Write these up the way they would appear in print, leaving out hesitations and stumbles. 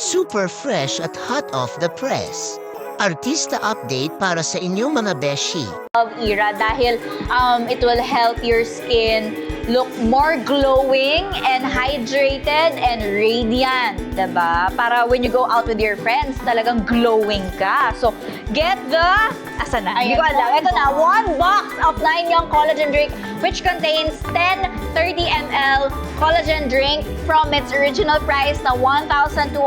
Super fresh at hot off the press. Artista update para sa inyong mga beshi. Of Era dahil it will help your skin look more glowing and hydrated and radiant, diba? Para when you go out with your friends, talagang glowing ka. So, get the... Asan na? Hindi ko alam. Ito na, 1 box of 9 Young Collagen Drink which contains 10 30 ml collagen drink from its original price na 1,299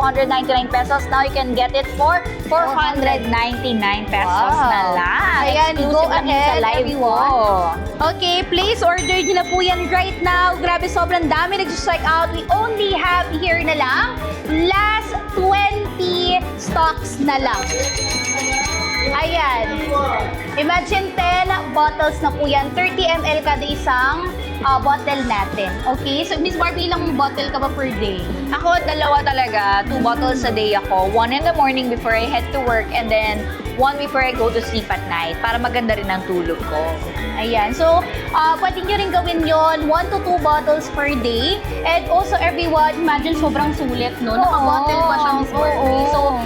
pesos. Now you can get it for 499 pesos na lang. Ayan, go Exclusive lang yun sa ahead, live everyone. ko. Okay, please order nyo na po yan right now. Grabe, sobrang dami nag-check out. We only have here na lang, last 20 stocks na lang. Ayan. Imagine 10 bottles na po yan. 30 ml kada isang bottle natin. Okay? So, Miss Barbie, ilang bottle ka ba per day? Ako, dalawa talaga. 2 bottles a day ako. 1 in the morning before I head to work and then 1 before I go to sleep at night para maganda rin ang tulog ko. Ayan. So, pwede nyo rin gawin yon 1 to 2 bottles per day. And also, everyone, imagine sobrang sulit, no? Naka-bottle pa siya, Miss Barbie. So,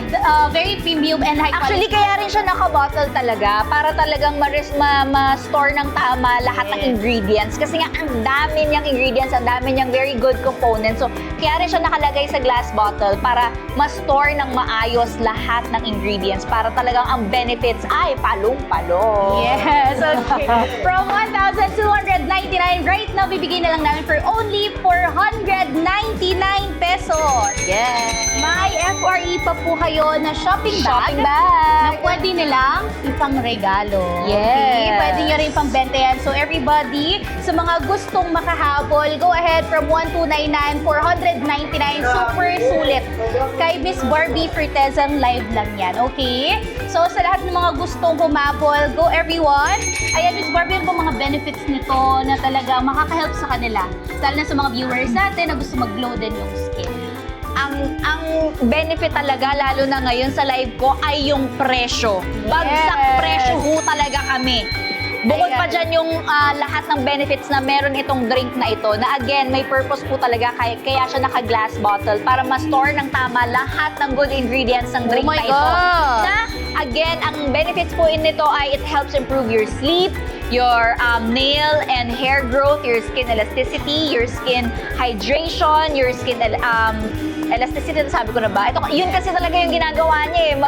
very premium and high Actually, quality. kaya rin siya naka-bottle talaga para talagang ma-store ng tama lahat ng ingredients. Kasi nga, ang dami niyang ingredients, ang dami niyang very good components. So, kaya rin siya nakalagay sa glass bottle para ma-store ng maayos lahat ng ingredients para talagang ang benefits ay palong-palong. Yes, okay. From 1,299, right now, bibigay na lang namin for only 499 pesos. Yes! May FRE pa po kayo na shopping bag. Shopping bag. Na pwede nilang ipang regalo. Yes. Okay? Pwede nyo rin pang benta yan. So everybody, sa mga gustong makahabol, go ahead from 1,299, 499. Super sulit. Kay Miss Barbie Fertezan live lang yan. Okay? So sa lahat ng mga gustong humabol, go everyone. Ayan, Miss Barbie, ano po mga benefits nito na talaga makaka-help sa kanila? Lalo na sa mga viewers natin na gusto mag-glow din yung skin. Ang benefit talaga, lalo na ngayon sa live ko, ay yung presyo. Bagsak presyo ho talaga kami. Bukod pa dyan yung lahat ng benefits na meron itong drink na ito, na again, may purpose po talaga, kaya siya naka-glass bottle para ma-store ng tama lahat ng good ingredients ng drink na ito. Na, again, ang benefits po nito ay it helps improve your sleep, your nail and hair growth, your skin elasticity, your skin hydration, your skin elasticity, sabi ko na ba? Ito, yun kasi talaga yung ginagawa niya eh.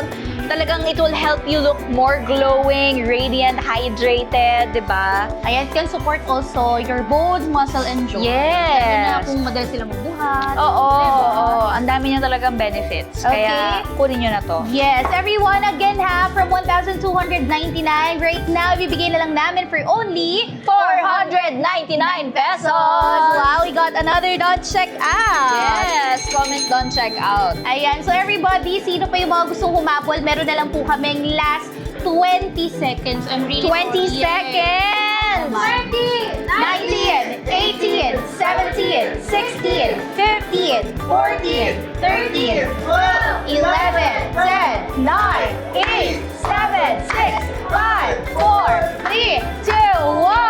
Talagang it will help you look more glowing, radiant, hydrated, di ba? Ayan, it can support also your bones, muscle, and joints. Yes. Lalo na kung madalas sila magbuhat. Oo, diba? oo. Ang dami niya talagang benefits. Okay. Kaya kunin niyo na to. Yes, everyone, again ha, from 1,299, right now, ibibigay na lang namin for only 499 pesos! Wow, we got another don't check out. Yes! Comment down, check out. Ayan, so everybody, sino pa yung mga gustong humabol? Meron na lang po kaming last 20 seconds. I'm really 20 sorry. seconds! 30, 19, 18, 17, 16, 15, 14, 13, 12, 11, 10, 9, 8, 7, 6, 5, 4, 3, 2, 1!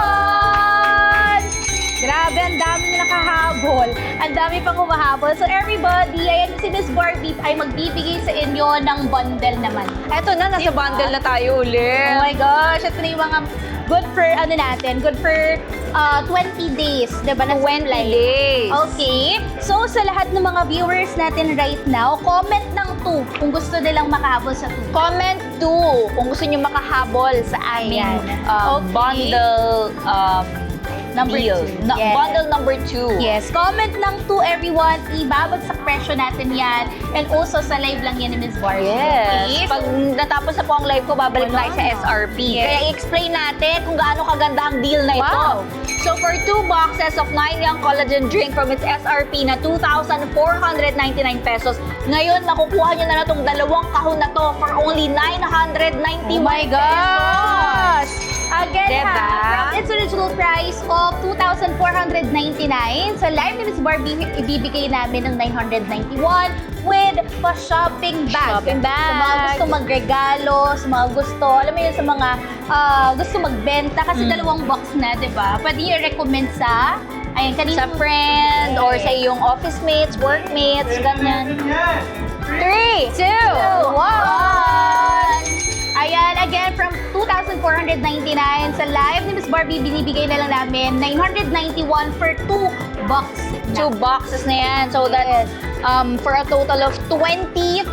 Grabe, ang dami na nakahabol. Ang dami pang humahabol. So everybody, ayan si Miss Barbie ay magbibigay sa inyo ng bundle naman. Eto na, nasa Diba? bundle na tayo ulit. Oh my gosh, ito na yung mga good for ano natin, good for 20 days, diba? Na 20 supply. days. Okay, so sa lahat ng mga viewers natin right now, comment ng 2 kung gusto nilang makahabol sa 2. Comment 2 kung gusto nyo makahabol sa aming Ayan. Okay. bundle Number deal. 2. Yes. Bundle number 2. Yes, comment ng 2 everyone, ibabagsak presyo natin yan. And also sa live lang yan ni Ms. Barbie. Yes. Okay? Pag natapos na po ang live ko, babalik Wala tayo sa na. SRP. Yes. Kaya i-explain natin kung gaano kaganda ang deal na ito. Wow. So for 2 boxes of 9 Young Collagen Drink from its SRP na 2,499 pesos, ngayon makukuha nyo na itong 2 kahon na to for only 991 Oh my gosh! pesos. Again, Diba? ha, from its original price of 2,499, sa live ni Ms. Barbie, ibibigay namin ng 991 with pa-shopping bag. Shopping bag. Sa mga gusto magregalo, sa mga gusto, alam mo yun, sa mga gusto magbenta, kasi 2 box na, di ba? Pwede nyo recommend sa, ayun, kanina. Sa friend or sa iyong office mates, workmates, ganyan. 3, 2, 1. Ayan, again, from 2,499 sa live ni Miss Barbie, binibigay na lang namin 991 for 2 boxes. 2 boxes na yan. So that's for a total of 20, 30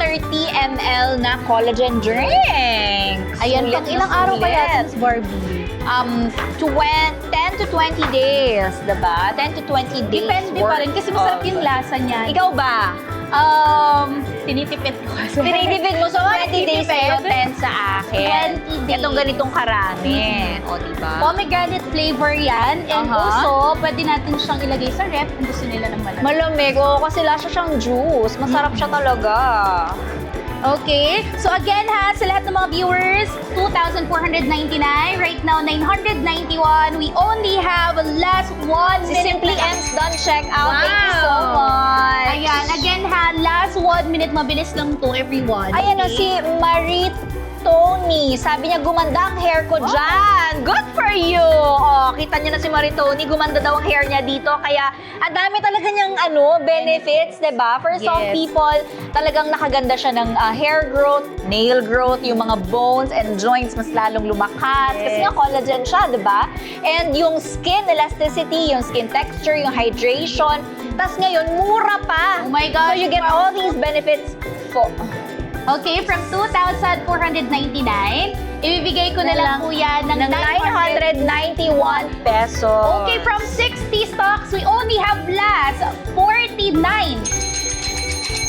ml na collagen drinks. Ayan, Sulit pang na ilang araw sulit. kaya Miss Barbie? 10 to 20 days, diba? 10 to 20 days Depende pa rin kasi masarap worth yung of- lasa niya. Ikaw ba? Tinitipid ko kasi. Tinitipid mo, so 20 days sa'yo, 10 sa akin. 20 days. Itong ganitong karami. O, diba? Pomegranate flavor yan. And Aha. also, pwede natin siyang ilagay sa ref kung gusto nila ng malamig. Malamig, oo, kasi lasa siyang juice. Masarap siya talaga. Okay? So again ha, sa lahat ng mga viewers, 2,499. Right now, 991. We only have last 1 Si minute. Simply na- M's done check out. Thank you so Wow. much. Ayan, again ha, last 1 minute. Mabilis lang to, everyone. Ayan o, Okay? si Marie Tony. Sabi niya, gumanda ang hair ko dyan. Good for you. O, kita niyo na si Marie Tony. Gumanda daw ang hair niya dito. Kaya, ang dami talaga niyang benefits, diba? For some Yes. people, talagang nakaganda siya ng hair growth, nail growth, yung mga bones and joints mas lalong lumakas. Kasi nga collagen siya, diba? And yung skin elasticity, yung skin texture, yung hydration. Tapos ngayon, mura pa. Oh my So gosh, you get all these benefits for... Okay, from 2,499, ibibigay ko na lang po yan ng 991 pesos. Okay, from 60 stocks, we only have last 49.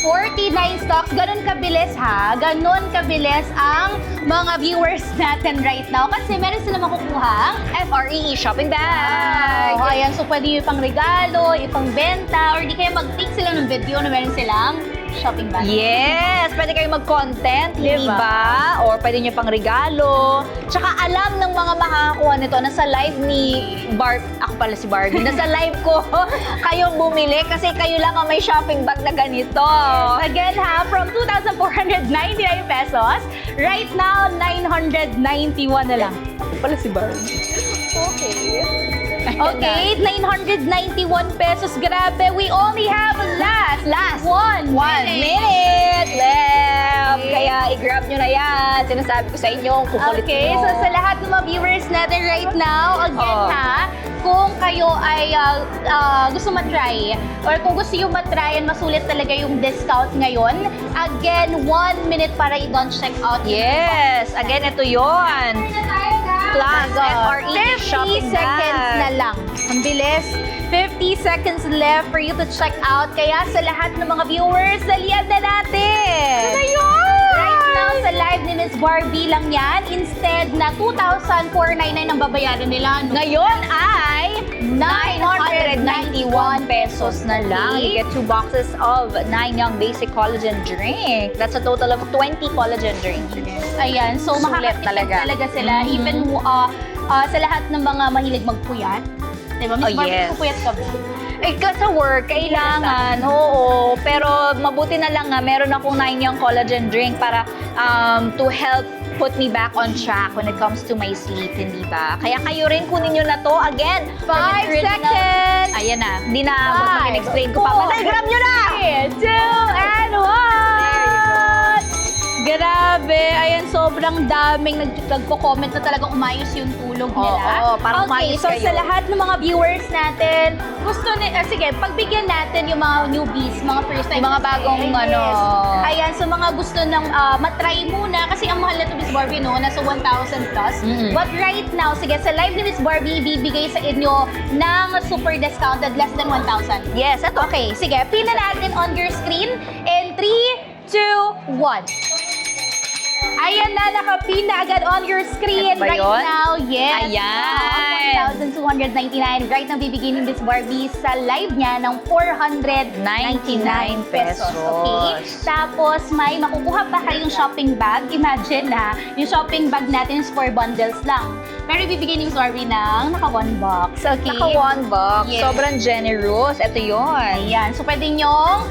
49 stocks. Ganun kabilis ha. Ganun kabilis ang mga viewers natin right now. Kasi meron sila makukuha. FRE shopping bag. Oh, ayan. So, pwede yung ipang regalo, ipang benta, or di kaya mag-take sila ng video na meron silang shopping bag. Yes! Pwede kayo mag-content, Diba? di ba? Or pwede nyo pang regalo. Tsaka alam ng mga makakakuha nito, nasa live ni ako pala si Barbie, nasa live ko kayong bumili kasi kayo lang ang may shopping bag na ganito. Again ha, from 2,499 pesos, right now, 991 na lang. Ako pala si Barbie. Okay. Okay, 991 pesos. Grabe, we only have last 1 minute left. Okay. Kaya i-grab nyo na yan. Sinasabi ko sa inyo, kukulit Okay, nyo. so sa lahat ng mga viewers natin right now, again Oh. ha, kung kayo ay gusto matry, or kung gusto yung matry and masulit talaga yung discount ngayon, again, 1 minute para i-don't check out. Yes! Again, ito yon. Plus, FRE 50 shopping seconds bag. na lang. Ang bilis. 50 seconds left for you to check out. Kaya sa lahat ng mga viewers, dalian na natin! Right now, sa live ni Miss Barbie lang yan. Instead na 2,499 ang babayaran nila. No? Ngayon ay 991 pesos na lang. You get 2 boxes of 9 Young Basic Collagen Drink. That's a total of 20 collagen drinks. Ayan, so Sulit makakatipid talaga. talaga sila. Even sa lahat ng mga mahilig magpuyat. Diba, Miss Oh, Barbie, yes. pupuyat ka ba? Eh, sa work, kailangan. Oo. Pero mabuti na lang nga, meron akong 9 Young Collagen Drink para to help put me back on track when it comes to my sleep, hindi ba? Kaya kayo rin, kunin nyo na to. Again, from 5 its original- seconds! Ayan na. Hindi na mag-explain ko pa. 4, Patay, grab nyo na! 2, and 1! Grabe! Ayan, sobrang daming nagko-comment na talagang umayos yung tulog nila. Oo, para umayos so kayo. sa lahat ng mga viewers natin, sige, pagbigyan natin yung mga newbies, mga first time. Yung mga bagong, Ayan, so mga gusto ng matry muna, kasi ang mahal na to Miss Barbie, no? Nasa 1,000 plus. Mm-mm. But right now, sige, sa live ni Miss Barbie, bibigay sa inyo ng super discounted, less than 1,000. Yes, ito. Okay, sige, pin na natin on your screen in 3, 2, 1. Ayan na, nakapin na agad on your screen Ito ba right yun? now. Yes. Ayan. 1,299. Right now, bibigyan ni Miss Barbie sa live niya ng 499 pesos. Okay? Tapos, may makukuha pa kayong shopping bag. Imagine na, yung shopping bag natin is 4 bundles lang. pero ibibigay ni Miss Barbie ng naka-1 box. Okay? Naka-1 box. Yes. Sobrang generous. Ito yun. Ayan. So, pwede nyong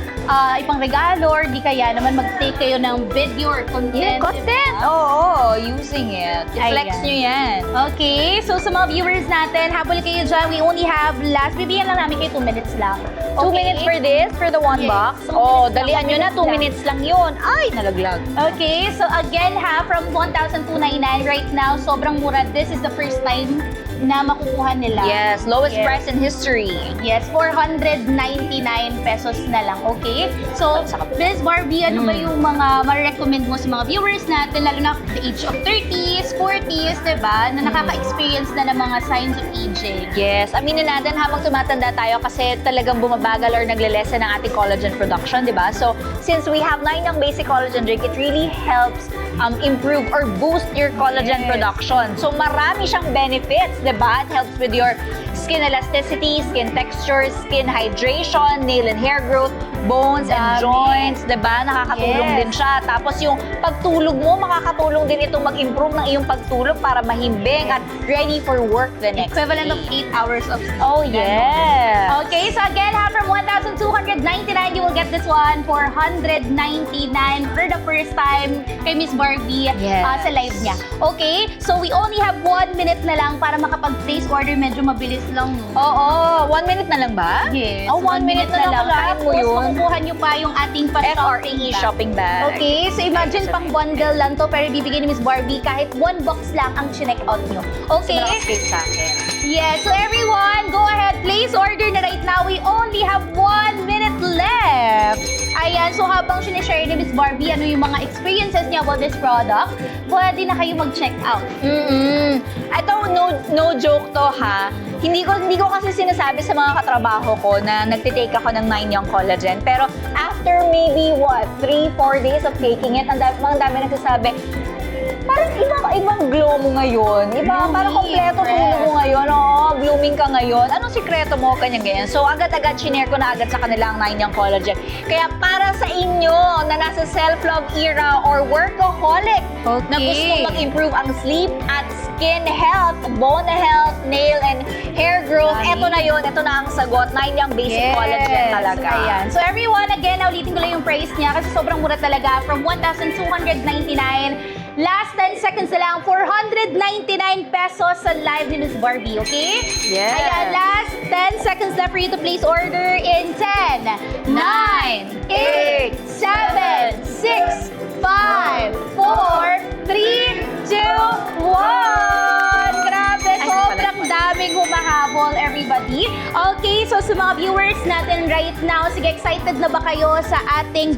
ipang regalo or di kaya naman mag-take kayo ng video or content. Content! diba? Oo, using it. I-flex Ayan. nyo yan. Okay, so sa mga viewers natin, habol kayo dyan, we only have bibigyan lang namin kayo 2 minutes lang. 2 minutes for this, for the 1 Yes, box? 2 Oh, minutes lang, dalian nyo na, 2 lang. minutes lang yun. Ay, nalaglag. Okay, so again from 1,299 right now, sobrang mura. This is the first time na makukuha nila. Yes, lowest Yes. price in history. Yes, 499 pesos na lang, okay? So, Miss Barbie, ano ba yung mga ma-recommend mo sa mga viewers natin, lalo na the age of 30s, 40s, diba? Na nakaka-experience na ng mga signs of aging. Yes, aminin natin habang tumatanda tayo kasi talagang bumabagal or nagle-lessen ang ating collagen production, di ba? So, since we have 9 yung basic collagen drink, it really helps improve or boost your collagen Yes. production. So, marami siyang benefits, di ba? It helps with your skin elasticity, skin texture, skin hydration, nail and hair growth, bones and Dami. joints, di ba? Nakakatulong Yes. din siya. Tapos yung pagtulog mo, makakatulong din itong mag-improve ng iyong pagtulog para mahimbing at ready for work the next Equivalent of day. 8 hours of sleep. Oh, yes. Okay, so again, from 1,299, you will get this one for 199 for the first time kay Miss Barbie Yes. sa live niya. Okay, so we only have 1 minute na lang para makapag-place order. Medyo mabilis lang. Oo, 1 minute na lang ba? Yes, Oh, 1 minute na lang. Kalahin mo Tapos, yun. makukuha nyo pa yung ating pa-shopping FRE bag. shopping bag. Okay, so imagine pang bundle lang to, pero ibibigay ni Miss Barbie kahit 1 box lang ang chinek out nyo. Okay? Nakascale sa akin. Yes, so everyone, go ahead, place order na right now. We only have 1 minute left. Ayan, so habang sinishare ni Miss Barbie, ano yung mga experiences niya about this product, pwede na kayo mag-check out. Ito, no joke to ha. Hindi ko kasi sinasabi sa mga katrabaho ko na nagtitake ako ng 9 Young Collagen. Pero after maybe 3-4 days of taking it, ang dami nagsasabi, parang ibang glow mo ngayon. Iba, Blooming, parang kompleto fresh. tulog mo ngayon. Oo, blooming ka ngayon. Anong sikreto mo? Ganyan. So, agad-agad, shinare ko na agad sa kanila ang 9 Young Collagen. Kaya para sa inyo na nasa self-love era or workaholic na gusto mag-improve ang sleep at skin health, bone health, nail and hair growth, Dami. eto na yun. Ito na ang sagot. 9 Young Basic Collagen talaga. Ayan. So everyone, again, ulitin ko lang yung price niya kasi sobrang mura talaga. From 1,299, last 10 seconds na lang, 499 pesos sa live ni Miss Barbie, okay? Yes. Ayan, last 10 seconds left for you to place order in 10, 9, 8, 7, 6, 5, 4, 3, 2, 1! Grabe, sobrang daming humahabol, everybody. Okay, so sa mga viewers natin right now, sige, excited na ba kayo sa ating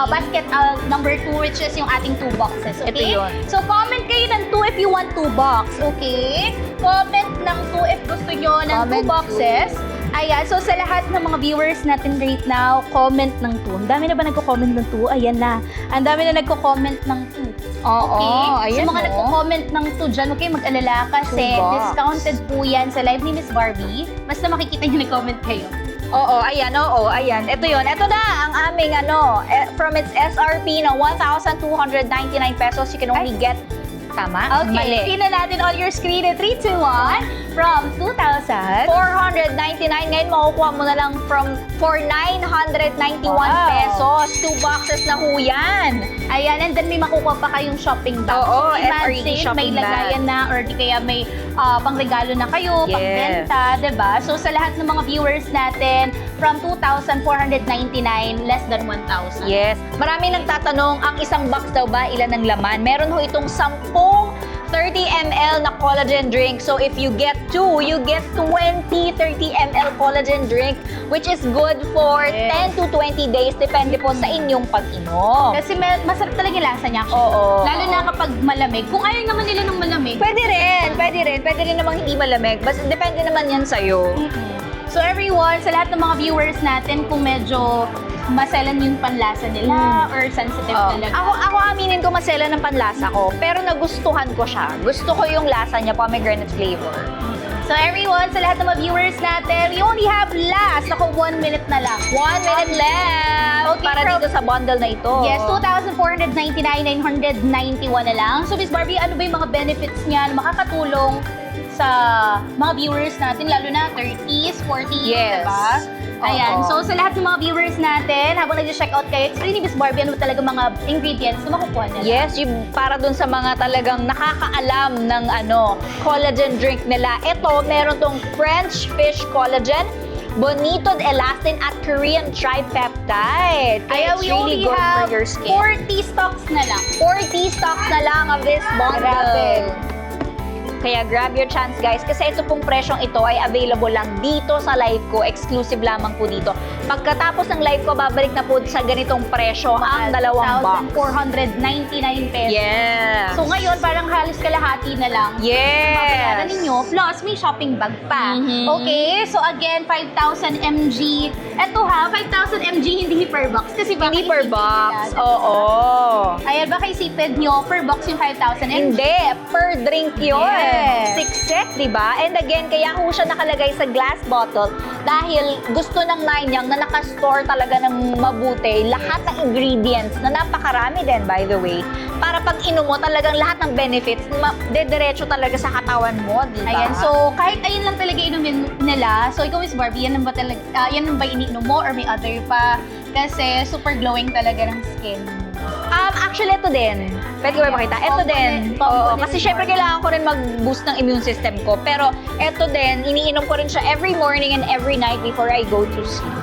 basket number 2, which is yung ating 2 boxes, okay? Ito yun. So, comment kayo ng 2 if you want 2 box, okay? Comment ng 2 if gusto nyo ng 2 Comment boxes. Ayan, so sa lahat ng mga viewers natin right now, comment ng 2. Ang dami na ba nagko-comment ng 2? Ayan na. Ang dami na nagko-comment ng 2. Oo, Okay? ayan So mga o. nagko-comment ng 2 dyan, okay, mag-alala kasi 2 box. discounted po yan sa live ni Miss Barbie. Basta makikita nyo nag-comment kayo. Oo, ayan. Ito yun. Ito na ang aming from its SRP na 1,299 pesos, you can only get, tama? Okay, Mali. tingnan natin on your screen in 3, 2, 1. From 2,000. 499 ngayon, makukuha mo na lang for 991 Wow. pesos. 2 boxes na ho yan. Ayan, and then may makukuha pa kayong shopping bag. Oo, So, imagine, FRE shopping may lagayan na or di kaya may pangregalo na kayo, Yes. pangbenta, diba? So sa lahat ng mga viewers natin, from 2,499, less than 1,000. Yes. Marami nagtatanong, ang isang box daw ba, ilan ang laman? Meron ho itong 10 30 ml na collagen drink. So if you get 2, you get 20 30 ml collagen drink, which is good for Yes. 10 to 20 days, depende po sa inyong pag-inom. Kasi masarap talaga yung lasa niya. Oo. Lalo na kapag malamig. Kung ayaw naman nila ng malamig. Pwede rin namang hindi malamig. Basta depende naman yan sa'yo. So everyone, sa lahat ng mga viewers natin, kung medyo maselan yung panlasa nila or sensitive talaga. Ako aminin ko masela ng panlasa ko, pero nagustuhan ko siya. Gusto ko yung lasa niya, pomegranate flavor. So everyone, sa lahat ng mga viewers natin, we only have last. Ako, 1 minute na lang. 1 minute left Okay, para dito sa bundle na ito. Yes, 2,499, 991 na lang. So Miss Barbie, ano ba yung mga benefits niya na makakatulong sa mga viewers natin, lalo na 30s, 40s, Yes. diba? Ayan, Oo. so sa lahat ng mga viewers natin, habang nag-check out kayo, explain ni Miss Barbie ano talaga mga ingredients na makukuha nila. Yes, yung para dun sa mga talagang nakakaalam ng collagen drink nila. Ito, meron tong French fish collagen, bonitoed elastin at Korean tripeptide. Kaya It's we really only good have for your skin. 40 stocks na lang. 40 stocks na lang of this bundle. Grabe. Kaya grab your chance guys kasi ito pong presyong ito ay available lang dito sa live ko. Exclusive lamang po dito. Pagkatapos ng live ko, babalik na po sa ganitong presyo ang dalawang box. 1,499 pesos. Yes. So ngayon, parang halos kalahati na lang. Mabayaran Yes. ninyo. Plus, may shopping bag pa. Mhm. Okay? So again, 5,000 mg. Ito ha, 5,000 mg hindi per box. Kasi baka Hindi per isipin box. nila. Oo. Ayan, baka isipin nyo, per box yung 5,000 mg. Hindi, per drink yun. Yes. 6 set, di ba? And again, kaya ho siya nakalagay sa glass bottle dahil gusto ng Nine Yang na nakastore talaga ng mabuti lahat ng ingredients na napakarami din, by the way. Para pag inom mo, talagang lahat ng benefits, dediretso talaga sa katawan mo, di ba? Ayan, so kahit ayun lang talaga inumin nila, so ikaw Miss Barbie, yan ang ba talaga, yan ang ba iniinom mo or may other pa? Kasi super glowing talaga ng skin. Actually, ito din. Pwede ko ba makita? Ito Combo din. din. Combo Oo, din kasi yung syempre Barbie. kailangan ko rin mag-boost ng immune system ko. Pero ito din, iniinom ko rin siya every morning and every night before I go to sleep.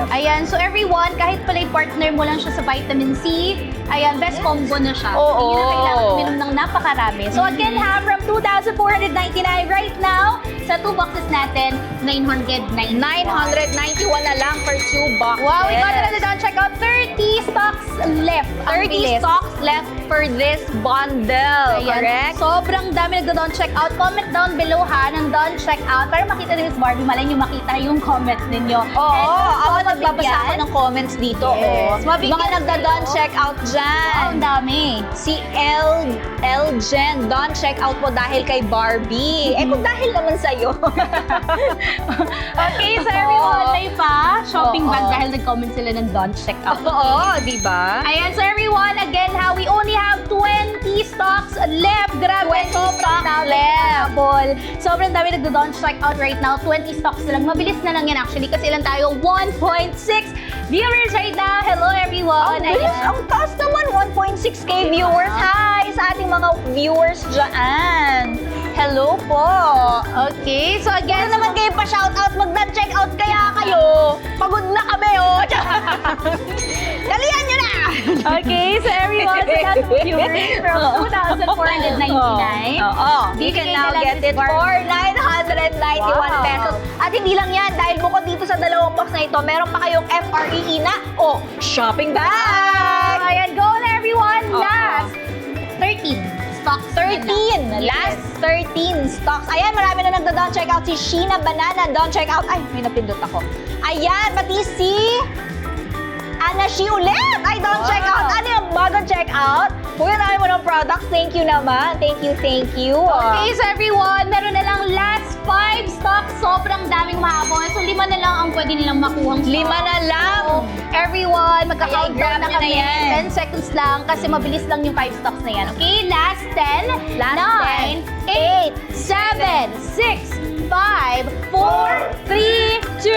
Ayan, so everyone, kahit pala partner mo lang siya sa vitamin C, ayan, best combo na siya. Oo. Hindi na kailangan uminom ng napakarami. So again, ha, from 2,499 right now, sa 2 boxes natin, 999. 991 na lang for 2 boxes. Wow, we got another down. Check out 30 stocks left. Ang 30 bilis. stocks left for this bundle. Ayan, Correct? sobrang dami nagda-down check out. Comment down below ha, ng down check out para makita ni Miss Barbie, malay nyo makita yung comments ninyo. Oo, ako And nagbabasa ako mabigyan. ng comments dito. Yes. Oh. Mabigyan Mga nagda-don kayo. check out Wow, dyan. ang dami. Si L Jen, don check out po dahil kay Barbie. Eh kung dahil naman sa'yo. Okay, so everyone, may pa shopping Oo. bag dahil nag-comment sila ng don't check out. Oo, di ba? Ayan, so everyone, again ha, we only have 20 stocks left. Grabe, 20 sobrang stocks dami left. habol. Sobrang dami nagdo-don't check out right now. 20 stocks na lang. Mabilis na lang yan actually kasi ilan tayo? 1.6 viewers right now. Hello everyone. Ang bilis, ang taas naman, 1.6k viewers. Hi sa ating mga viewers dyan. Hello po. Okay, so again, Kaya naman kayo pa-shoutout, mag-check out kaya kayo. Pagod na kami, oh. Dalihan nyo na! okay, so everyone, sa lahat ng viewers from 2,499. Oo. You can Bibigay now na lang get this it bar- for 991 Wow. pesos. At hindi lang yan, dahil bukod dito sa dalawang box na ito, meron pa kayong FREE na o shopping bag! Ayan, go na everyone! Oo. Last 13 stocks. 13! Last 13 stocks. Ayan, marami na nagda-down check out. Si Sheena Banana, down check out. Ay, may napindot ako. Ayan, pati si Ana Shi ulit! Ay, down check out. Ano yung bagong check out? Kuya, dami mo ng products. Thank you naman. Thank you, thank you. Okay, so everyone, meron na lang last 5 stocks. Sobrang daming mahabol. So 5 na lang ang pwede nilang makuhang stock. 5 na lang. So, everyone, Kaya magka-countdown i-grab na nyo na kami. yan. 10 seconds lang kasi mabilis lang yung 5 stocks na yan. Okay, last 10, Last 9, 8, 7, 6, 5, 4, 3, 2,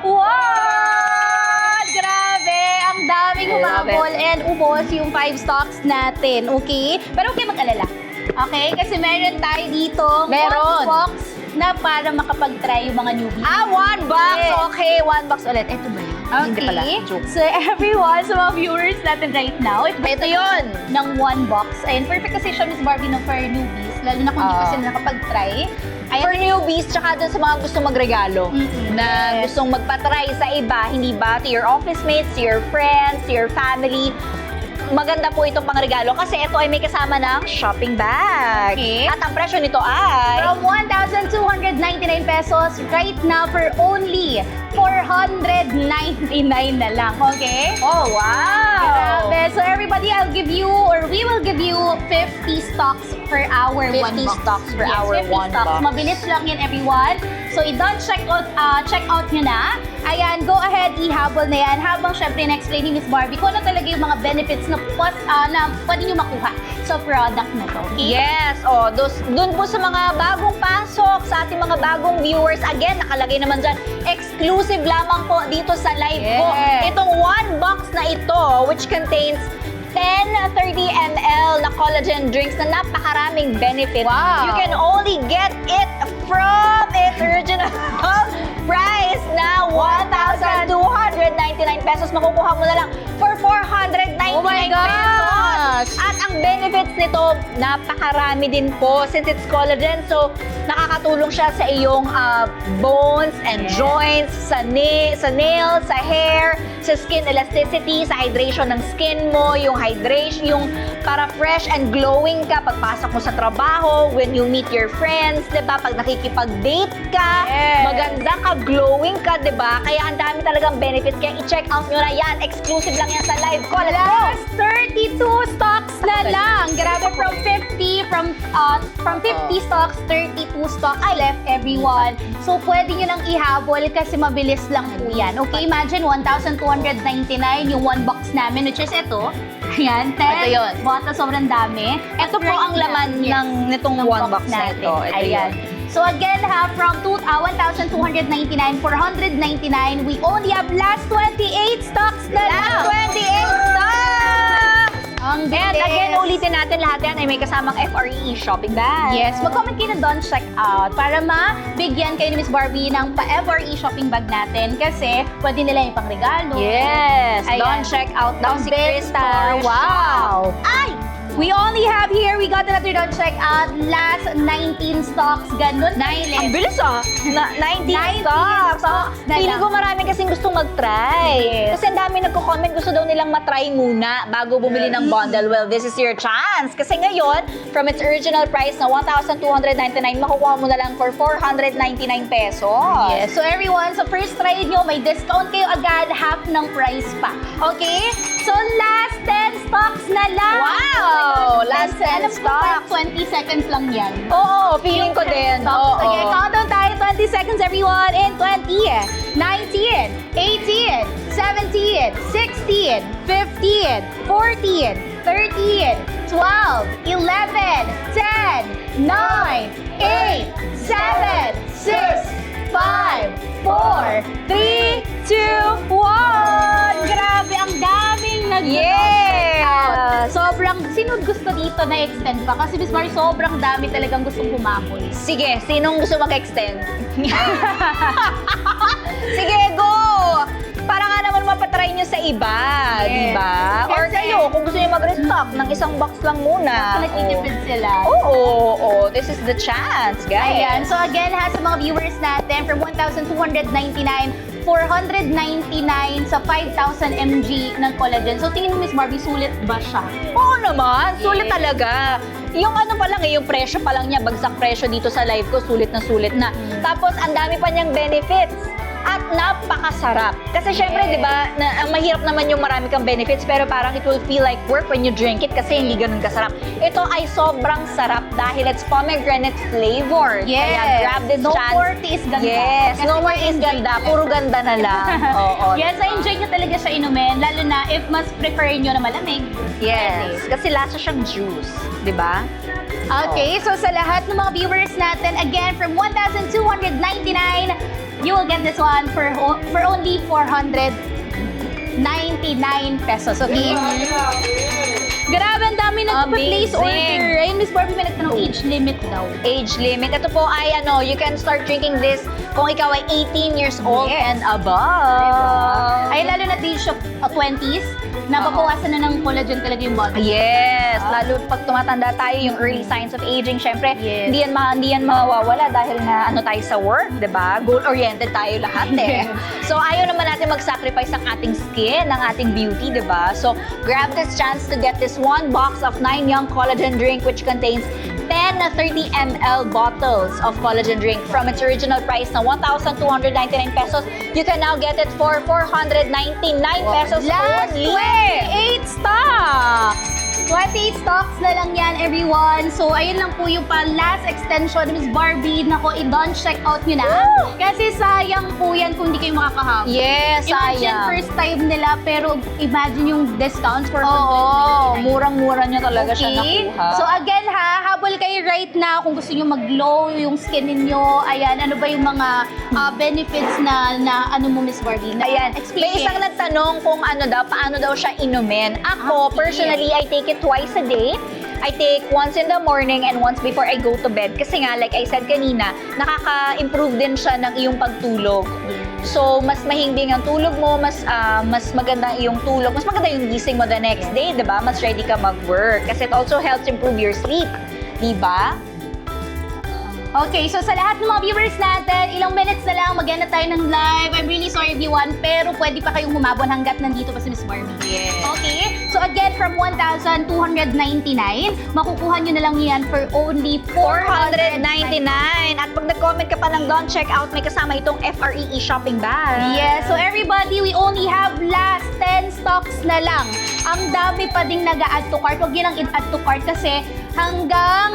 1! Grabe! Ang daming I love humabol and ubos yung 5 stocks natin. Okay? Pero okay mag-alala. Okay? Kasi meron tayo dito Meron. box na para makapag-try yung mga newbies. 1 box. Yes. Okay, 1 box ulit. Ito ba yun? Hindi pala. Okay. Joke. So everyone, sa mga viewers natin right now, Ito yun. ng 1 box. Ayun, perfect kasi siya, Miss Barbie, no, for newbies. Lalo na kung hindi pa Oo. sila nakapag-try. Ayan, For newbies, tsaka dun sa mga gustong magregalo. Mm-mm. Na Yes. gustong magpatry sa iba, hindi ba? To your office mates, to your friends, to your family. Maganda po itong pangregalo kasi ito ay may kasama ng shopping bag. Okay. At ang presyo nito ay... from 1,299 pesos right now for only 499 na lang. Okay? Oh, wow! Grabe. So everybody, everybody, we will give you 50 stocks per hour. 50 stocks per hour, 50 one stocks. box. Mabilis lang yan, everyone. So, i-don't check out nyo na. Ayan, go ahead, ihabol na yan. Habang syempre na-explain ni Miss Barbie kung ano talaga yung mga benefits na pwede nyo makuha sa product na to. Okay? Yes, dun po sa mga bagong pasok, sa ating mga bagong viewers, again, nakalagay naman dyan, exclusive lamang po dito sa live ko. Yes. Itong one box na ito, which contains 10 30 ml na collagen drinks na napakaraming benefit. Wow. You can only get it from its original price na 1,299 pesos. Makukuha mo na lang for 499 Oh my pesos. gosh! At ang benefits nito, napakarami din po since it's collagen. So, nakakatulong siya sa iyong bones and Yes. joints, sa nails, sa hair, sa skin elasticity, sa hydration ng skin mo, yung hydration, yung para fresh and glowing ka pagpasok mo sa trabaho, when you meet your friends, 'di ba? Pag nakikipag-date ka, Yes. maganda ka, glowing ka, 'di ba? Kaya ang dami talagang benefits. Kaya i-check out nyo na yan. Exclusive lang yan sa live ko. Let's go! Last 32 stocks na lang. Grabe, from 50 stocks, 32 stocks left, everyone. So, pwede nyo nang ihabol kasi mabilis lang po yan. Okay, imagine 1,299 yung one box namin, which is ito. Ayan, 10 Ito yun. bottles, sobrang dami. Ito po ang laman nitong one box na ito. Ito Ayan. yun. So again, from 1,299, 499, we only have last 28 stocks na lang. Last 28 stocks! Ang And bilis. again, ulitin natin lahat yan ay may kasamang FRE shopping bag. Yes, mag-comment kayo na don't check out para mabigyan kayo ni Miss Barbie ng pa-FRE shopping bag natin kasi pwede nila yung pang-regalo. Yes! Ayan. Don't check out daw Ang si best Crystal. store. Wow! Ay! We only have here, we got another don't check out, last 19 stocks, ganun na Ang bilis 19 stocks. na Feeling lang. ko marami kasing gustong mag-try. Yes. Kasi ang dami nagko-comment, gusto daw nilang matry muna bago bumili ng bundle. Well, this is your chance. Kasi ngayon, from its original price na 1,299, makukuha mo na lang for 499 pesos. Yes. So everyone, sa first try nyo, may discount kayo agad, half ng price pa. Okay? So last 10 stocks na lang. Wow! Last 10 stocks. 20 seconds lang yan. Oo, feeling ko din. Oo. Okay, countdown tayo. 20 seconds, everyone. In 20, 19, 18, 17, 16, 15, 14, 13, 12, 11, 10, 9, 8, 7, 6, 5, 4, 3, 2, 1! Grabe, ang daming Yes! Sobrang, sino gusto dito na extend pa? Kasi Miss Mari, sobrang dami talagang gustong humabol. Sige, sinong gusto mag-extend? Sige, go! Para nga naman mapatry nyo sa iba, Yes. di ba? Or Kasi- kayo, kung gusto nyo mag-restock ng isang box lang muna. So, nagtitipid sila. Oo, this is the chance, guys. Ayan. So again, sa mga viewers natin, from 1,299, 499 sa 5,000 mg ng collagen. So tingin mo, Miss Barbie, sulit ba siya? Oo naman, sulit Yes. talaga. Yung ano pa lang yung presyo pa lang niya, bagsak presyo dito sa live ko, sulit na sulit na. Tapos, ang dami pa niyang benefits. At napakasarap. Kasi syempre, Yes. di ba, ang mahirap naman yung marami kang benefits, pero parang it will feel like work when you drink it kasi hindi ganun kasarap. Ito ay sobrang sarap dahil it's pomegranate flavor. Kaya grab this no chance. more is ganda. Yes, Kasi no more is ma-enjoy ganda. nyo. Puro ganda na lang. Oo. Yes, I-enjoy nyo talaga siya inumin, lalo na if mas prefer nyo na malamig. Yes. Kasi lasa siyang juice. Di ba? Okay, so sa lahat ng mga viewers natin, again, from 1,299, you will get this one for only 499 pesos, okay? Grabe, ang dami nagpa-place Amazing. order. Ayun, Miss Barbie, may nagtanong age limit daw. Age limit. Ito po ay you can start drinking this kung ikaw ay 18 years old Yes. and above. Ay, lalo na din siya 20s, nababawasan na ng collagen talaga yung body. Yes, lalo pag tumatanda tayo, yung early signs of aging, syempre, Yes. hindi yan mawawala dahil nga tayo sa work, di ba? Goal-oriented tayo lahat eh. Yes. So, ayaw naman natin mag-sacrifice ng ating skin, ng ating beauty, di ba? So, grab this chance to get this one box of 9 Young Collagen Drink which contains 10 na 30 ml bottles of collagen drink from its original price na 1,299 pesos. You can now get it for 499 pesos Last only. 28 stocks! 28 stocks na lang yan, everyone. So, ayun lang po yung last extension ni Miss Barbie. Nako, i-don't check out nyo na. Kasi sayang po yan kung hindi kayo makakahabol. Yes, Imagine sayang. first time nila, pero imagine yung discounts for Oo, 199. murang-mura niya talaga siya nakuha. So again habol kayo right now kung gusto niyo mag-glow yung skin ninyo. Ayan, ano ba yung mga benefits na ano mo, Miss Barbie? Ayan, may isang nagtanong kung paano daw siya inumin. Ako, personally, I take it twice a day. I take once in the morning and once before I go to bed. Kasi nga, like I said kanina, nakaka-improve din siya ng iyong pagtulog. So, mas mahimbing ang tulog mo, mas maganda yung tulog, mas maganda yung gising mo the next day, di ba? Mas ready ka mag-work. Kasi it also helps improve your sleep. Di ba? Okay, so sa lahat ng mga viewers natin, ilang minutes na lang, mag-end na tayo ng live. I'm really sorry everyone, pero pwede pa kayong humabol hanggat nandito pa si Miss Barbie. Yes. Okay, so again, from 1,299, makukuha nyo na lang yan for only 499. At pag nag-comment ka pa ng don't check out, may kasama itong FREE shopping bag. Yes, so everybody, we only have last 10 stocks na lang. Ang dami pa ding nag-add to cart. Huwag yun ang add to cart kasi hanggang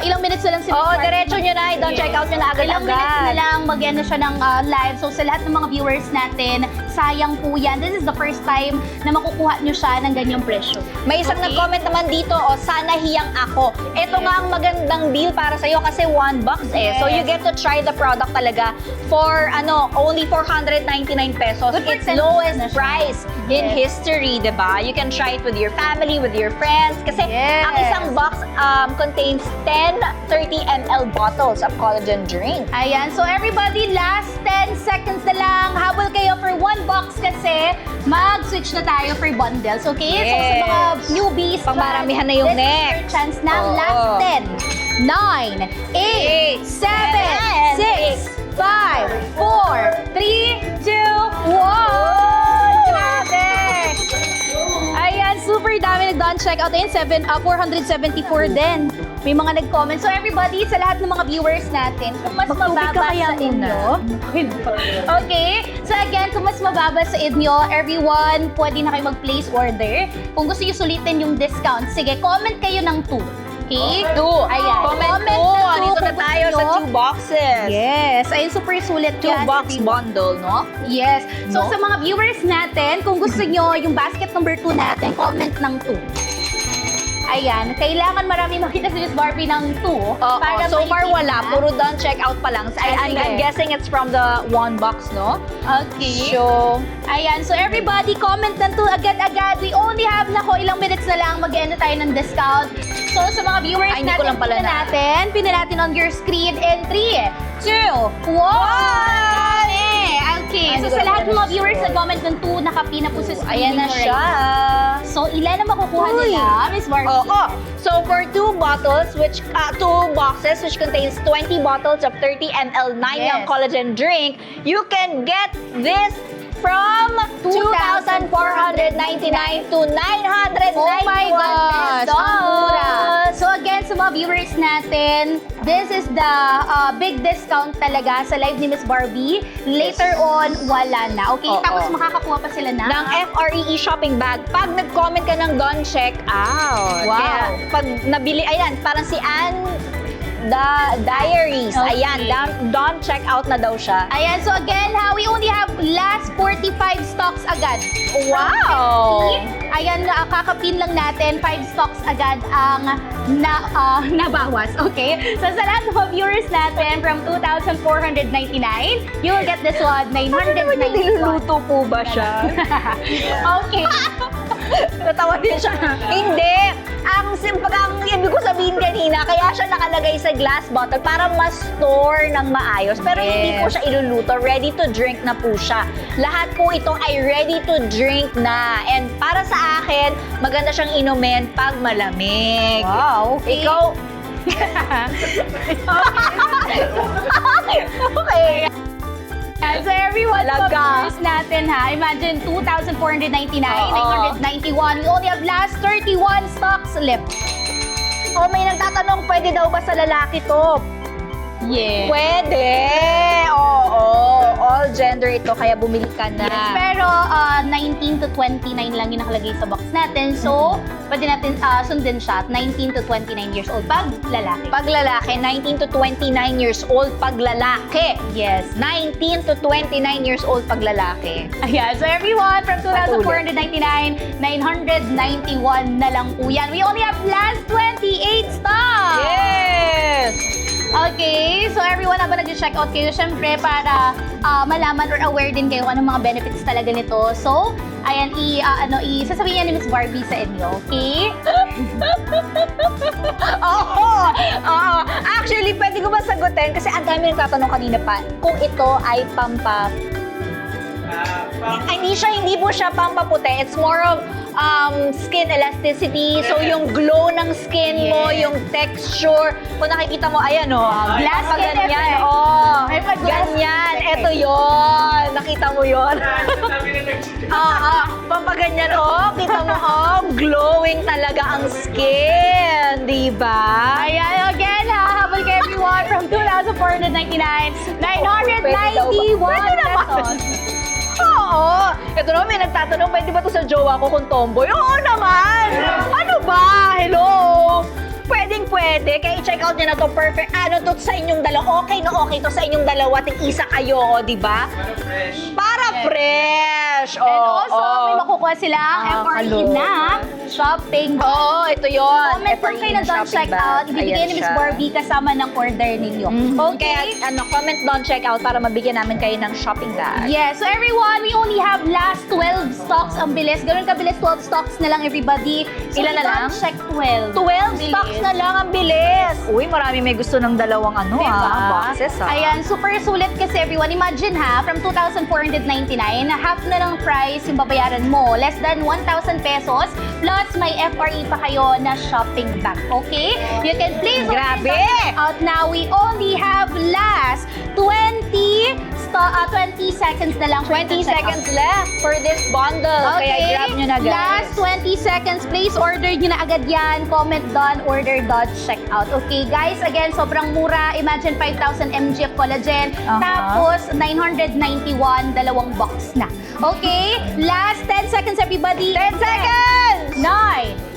ilang minutes na lang si Miss Oo, Barbie. diretso nyo na. Don't check out nyo na Ilang minutes na agad-agad. lang mag-end na siya ng live. So sa lahat ng mga viewers natin, sayang po yan. This is the first time na makukuha nyo siya ng ganyang presyo. May isang Okay. nag-comment naman dito, sana hiyang ako. Ito nga ang magandang deal para sa'yo kasi $1 eh. So you get to try the product talaga for only 499 pesos. Good It's percentage lowest na siya. price in Yes. history, diba? You can try it with your family, with your friends. Kasi Yes. ang isang box contains 10 30 ml bottles of collagen drink. Ayan, so everybody, last 10 seconds na lang. Habol kayo for $1 kasi mag-switch na tayo for bundles, okay? So sa mga Yes. newbies, Pangmaramihan na yung this is your next. chance na Oo. last 10, 9, 8, 7, 6, 5, 4, 3, 2, 1! Grabe! Ayan, super dami nag-don't check out. Ayan, 474 din. May mga nag-comment. So everybody, sa lahat ng mga viewers natin, kung mas Magtubig ka mababa kaya sa inyo. Okay? So again, kung mas mababa sa inyo, everyone, pwede na kayo mag-place order. Kung gusto nyo sulitin yung discount, sige, comment kayo ng 2. Okay? 2. Ayan. Comment ng 2. two Dito na kung tayo gusto sa nyo. 2 boxes. Yes. Ayun, super sulit 2 yan, box everyone. bundle, no? Yes. So No? sa mga viewers natin, kung gusto nyo yung basket number 2 natin, comment ng 2. Ayan, kailangan marami makita si Miss Barbie ng 2. Oo, so far wala. Puro don't check out pa lang. I'm Sige. guessing it's from the 1 box, no? Okay. So, Ayan, so everybody, comment ng 2 agad-agad. We only have, ilang minutes na lang, mag-end na tayo ng discount. So sa mga viewers Ay, hindi ko natin, lang pala pinan natin on your screen in 3, 2, 1! Okay, Ay, so hindi ko sa lang lahat ng pala mga viewers na comment ng 2, nakapina po sa screen. ayan na ninyo siya. right. So ilan na makukuha Uy. nila, Miss Barbie? Oo. So for 2 bottles, 2 boxes, which contains 20 bottles of 30 ml 9-young Yes. collagen drink, you can get this from 2,499 to 991 Oh my gosh, pesos. ang mura. So again, sa mga viewers natin, this is the big discount talaga sa live ni Miss Barbie. Later on, wala na. Okay, Oo. tapos makakakuha pa sila na ng FREE shopping bag pag nag-comment ka ng don't check out. Wow. Kaya pag nabili, ayan, parang si Anne the Diaries. Okay. Ayan, don't check out na daw siya. Ayan, so again we only have last 45 stocks agad. Wow! Ayan, kakapin lang natin, 5 stocks agad ang nabawas, okay? So sa lahat ng mga viewers natin, from 2,499, you will get this one, 991. Niluluto po ba siya? Okay. Natawa din siya. Hindi. Ang ibig ko sabihin kanina, kaya siya nakalagay sa glass bottle para ma-store ng maayos. Pero hindi po Yes. siya iluluto. Ready to drink na po siya. Lahat po ito ay ready to drink na. And para sa akin, maganda siyang inumin pag malamig. Wow, okay. Ikaw... okay. So everyone, Laga. viewers natin ha, imagine 2,499, Oo. 991. We only have last 31 stocks left. Oh, may nagtatanong, pwede daw ba sa lalaki to? Yes. Pwede! Oo, all gender ito, kaya bumili ka na. Yes, pero 19 to 29 lang yung nakalagay sa box natin. So, pwede natin sundin siya at 19 to 29 years old pag lalaki. Pag lalaki, 19 to 29 years old pag lalaki. Yes. 19 to 29 years old pag lalaki. Ayan, so everyone, from 2,499, 991 na lang po yan. We only have last 28 stocks! Yes! Okay, so everyone, habang nag-check out kayo, syempre para malaman or aware din kayo kung anong mga benefits talaga nito. So, ayan, sasabihin yan ni Miss Barbie sa inyo, okay? Oo! Actually, pwede ko ba sagutin? Kasi ang dami nagtatanong kanina pa kung ito ay hindi po siya pampaputi. It's more of skin elasticity. So, yung glow ng skin mo, Yes. yung texture. Kung nakikita mo, ayan o. Glass skin ganyan. effect. Oh, May pag-glass ganyan. skin effect. Ito yon. Nakita mo yon. Pampaganyan. Oh, kita mo. Oh, glowing talaga ang skin. Diba? Ayan, again, habol kay everyone from 2,499, 991 Pwede naman. pesos. Oo! Ito naman, may nagtatanong, pwede ba to sa jowa ko kung tomboy? Oo naman! Ano ba? Hello! Pwedeng pwede, kaya i-check out nyo na to, perfect. Ano to sa inyong dalawa? Okay na okay to sa inyong dalawa, tig-isa kayo, o, di ba? Para fresh! And also, may makukuha silang FRE hello. na shopping. Oo, ito yun. Comment lang kayo na doon, check out. Ibibigay ni Miss Barbie kasama ng order ninyo. Okay? Kaya, comment doon, check out para mabigyan namin kayo ng shopping bag. Yes, so everyone, we only have last 12 stocks. Ang bilis. Ganun kabilis, 12 stocks na lang, everybody. So, Ilan na lang? check 12. 12 stocks na lang, ang bilis. Uy, marami may gusto ng dalawang boxes Ayan, super sulit kasi everyone. Imagine from 2,499, half na lang price yung babayaran mo. Less than 1,000 pesos, plus may FRE pa kayo na shopping bag. Okay? You can place Grabe! out now. We only have last 20 seconds na lang. 20 seconds left for this bundle. Kaya grab nyo na, guys. Last 20 seconds. Place order nyo na agad yan. Comment doon, order doon, check out. Okay, guys, again, sobrang mura. Imagine 5,000 mg of collagen. Tapos, 991, dalawang box na. Okay? Last 10 seconds, everybody. 10 seconds! 9,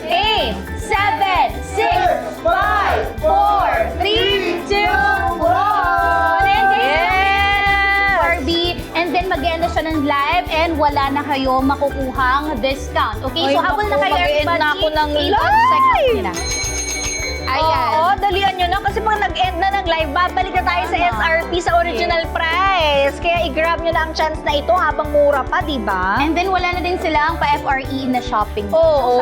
8, 7, 6, 5, 4, 3, 2, 1. And Barbie, and then mag-end na siya ng live and wala na kayo makukuhang discount. Okay, so habol na kayo, mag-end everybody. na ako ng I-check out live. nila. Ayan. Oo, dalian nyo na kasi pag nag-end na ng live, babalik na tayo sa SRP sa original price. Kaya i-grab nyo na ang chance na ito habang mura pa, di ba? And then wala na din silang pa-FRE na shopping. Oo.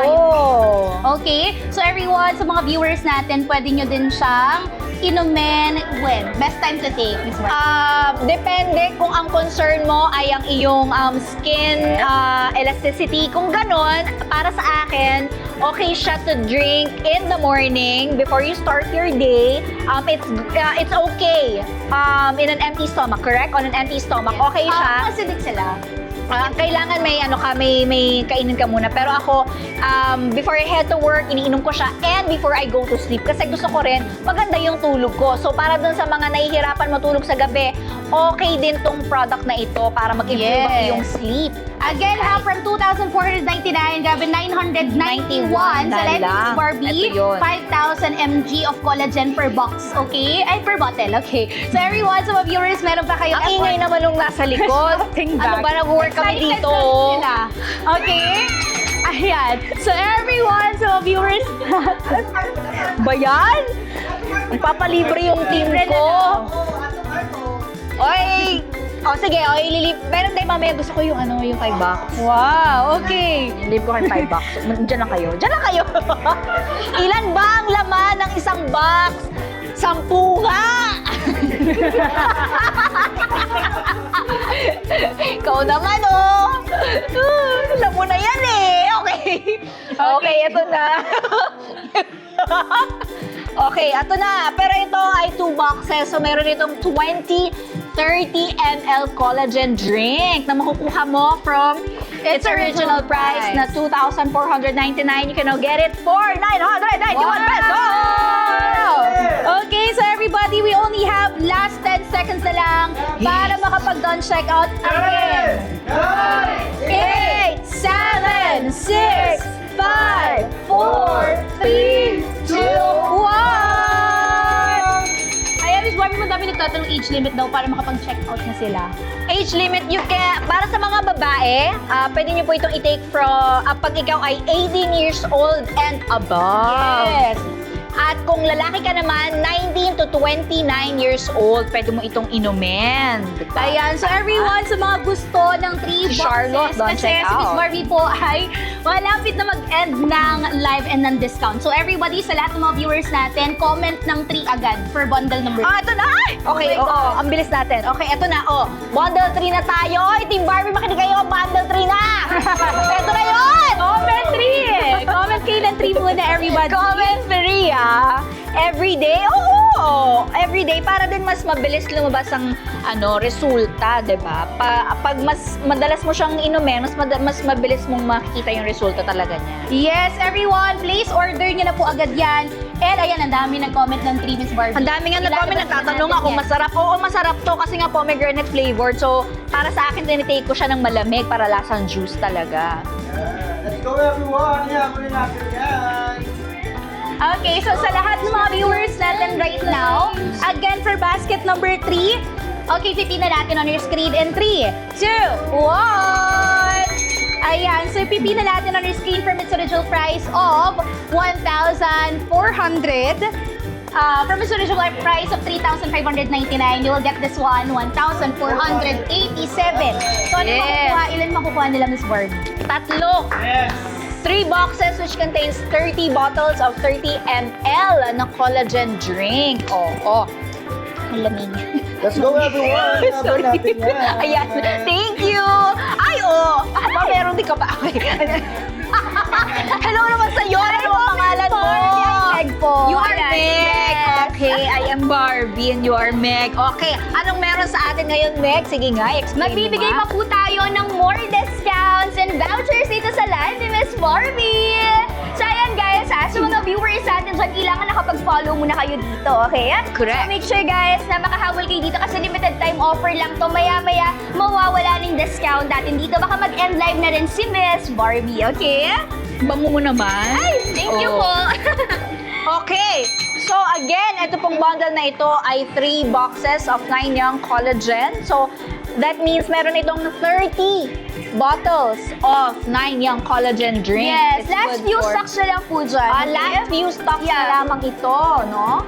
Okay, so everyone, sa mga viewers natin, pwede nyo din siyang inumin when? Best time to take, Miss Mark? Depende kung ang concern mo ay ang iyong skin elasticity. Kung ganon, para sa akin, okay siya to drink in the morning before you start your day. It's okay in an empty stomach, correct? On an empty stomach, okay siya. Acidic sila. Kailangan may may kainin ka muna. Pero ako, before I head to work, iniinom ko siya and before I go to sleep. Kasi gusto ko rin, maganda yung tulog ko. So para dun sa mga nahihirapan matulog sa gabi, okay din tong product na ito para mag-improve ang iyong sleep. Again, from 2,499, grabe 991 sa live Miss Barbie, Ito yun. 5,000 mg of collagen per box, okay? Ay, per bottle, okay. So everyone, sa mga viewers, meron pa kayong Ang ingay naman nung nasa likod. Shopping Ano bag. ba, nag-work kami Excited dito? lang sila. Okay? Ayan. So everyone, sa mga viewers Ba yan? Papalibre yung team Libre na ko. daw. Oy! Sige, ililip. Meron tayo mamaya gusto ko yung yung 5 bucks. Wow, okay. Ililip ko kayo 5 bucks. Diyan lang kayo. Diyan lang kayo. Ilan ba ang laman ng isang box? 10 nga! Ikaw naman, oh! Alam mo na yan, eh! Okay. Okay, ito na. Okay, ito na. Pero ito ay 2 boxes. So, meron itong 30 ml collagen drink na makukuha mo from its original price na 2,499. You can now get it for 991 pesos! Okay, Okay, so everybody, we only have last 10 seconds na lang para makapag-done checkout again. 8, 7, 6, 5, 4, 3, 2, 1! Ayan, Miss Barbie, madami nagtatanong age limit daw para makapag-checkout na sila. Age limit, para sa mga babae, pwede nyo po itong i-take from, pag ikaw ay 18 years old and above. Yes. At kung lalaki ka naman, 19 to 29 years old, pwede mo itong inumin. Diba? Ayan, so everyone, sa mga gusto ng 3 boxes, Charlotte, don't kasi check si Miss out. Barbie po ay malapit na mag-end ng live and ng discount. So everybody, sa lahat ng mga viewers natin, comment ng 3 agad for bundle number 3. Ito na! Okay, Oh my God. ang bilis natin. Okay, ito na. Bundle 3 na tayo. Team Barbie, makinig kayo. Bundle 3 na! Ito na yun! Comment 3! Comment kailan 3 muna, everybody. Comment 3, Every day? Oo! Every day para din mas mabilis lumabas ang resulta, 'di ba? Pag mas madalas mo siyang inumin, mas mabilis mong makikita yung resulta talaga niya. Yes, everyone, please order nyo na po agad yan. And ayan, ang dami nag-comment ng 3 Miss Barbie. Ang dami nga nag-comment, Ilalabas nagtatanong natin ako, yan. masarap. Oo, masarap to kasi nga pomegranate flavored. So, para sa akin, tinitake ko siya ng malamig para lasang juice talaga. Let's go everyone! Yaman natin yan! Okay, so sa lahat ng mga viewers natin right now, again for basket number 3, okay, pipina natin on your screen in 3, 2, 1! Ayan, so pipina natin on your screen from its original price of 1,400. From its original price of 3,599, you will get this one, 1,487. So ano Yes. makukuha? Ilan makukuha nila, Miss Barbie? Tatlo! Yes! 3 boxes which contains 30 bottles of 30 ml na collagen drink. Oo. Ang lamig. Let's go everyone! Yaman Sorry. natin yan! Ayan. Thank you! Ay, meron din ka pa. Okay. Hello naman sa'yo. Ano ang pangalan mo? Meg po. You are Ayan. Meg. Yes. Okay, I am Barbie and you are Meg. Okay, anong meron sa atin ngayon, Meg? Sige nga, explain Magbibigay mo pa po tayo ng more discounts and vouchers dito sa live ni Miss Barbie. So ayan guys, sa mga viewers natin dyan, kailangan nakapag-follow muna kayo dito, okay? Correct. So make sure guys na makahabol kayo dito kasi limited time offer lang to. Maya-maya, mawawala ng discount natin dito. Baka mag-end live na rin si Miss Barbie, okay? Bango mo naman. Ay, thank you po. Okay. So again, ito pong bundle na ito ay 3 boxes of 9 Young Collagen. So that means meron itong 30 bottles of 9 Young Collagen drink. Yes, It's last good few for- stocks na lang po dyan. Last few stocks Yeah. na lamang ito, no?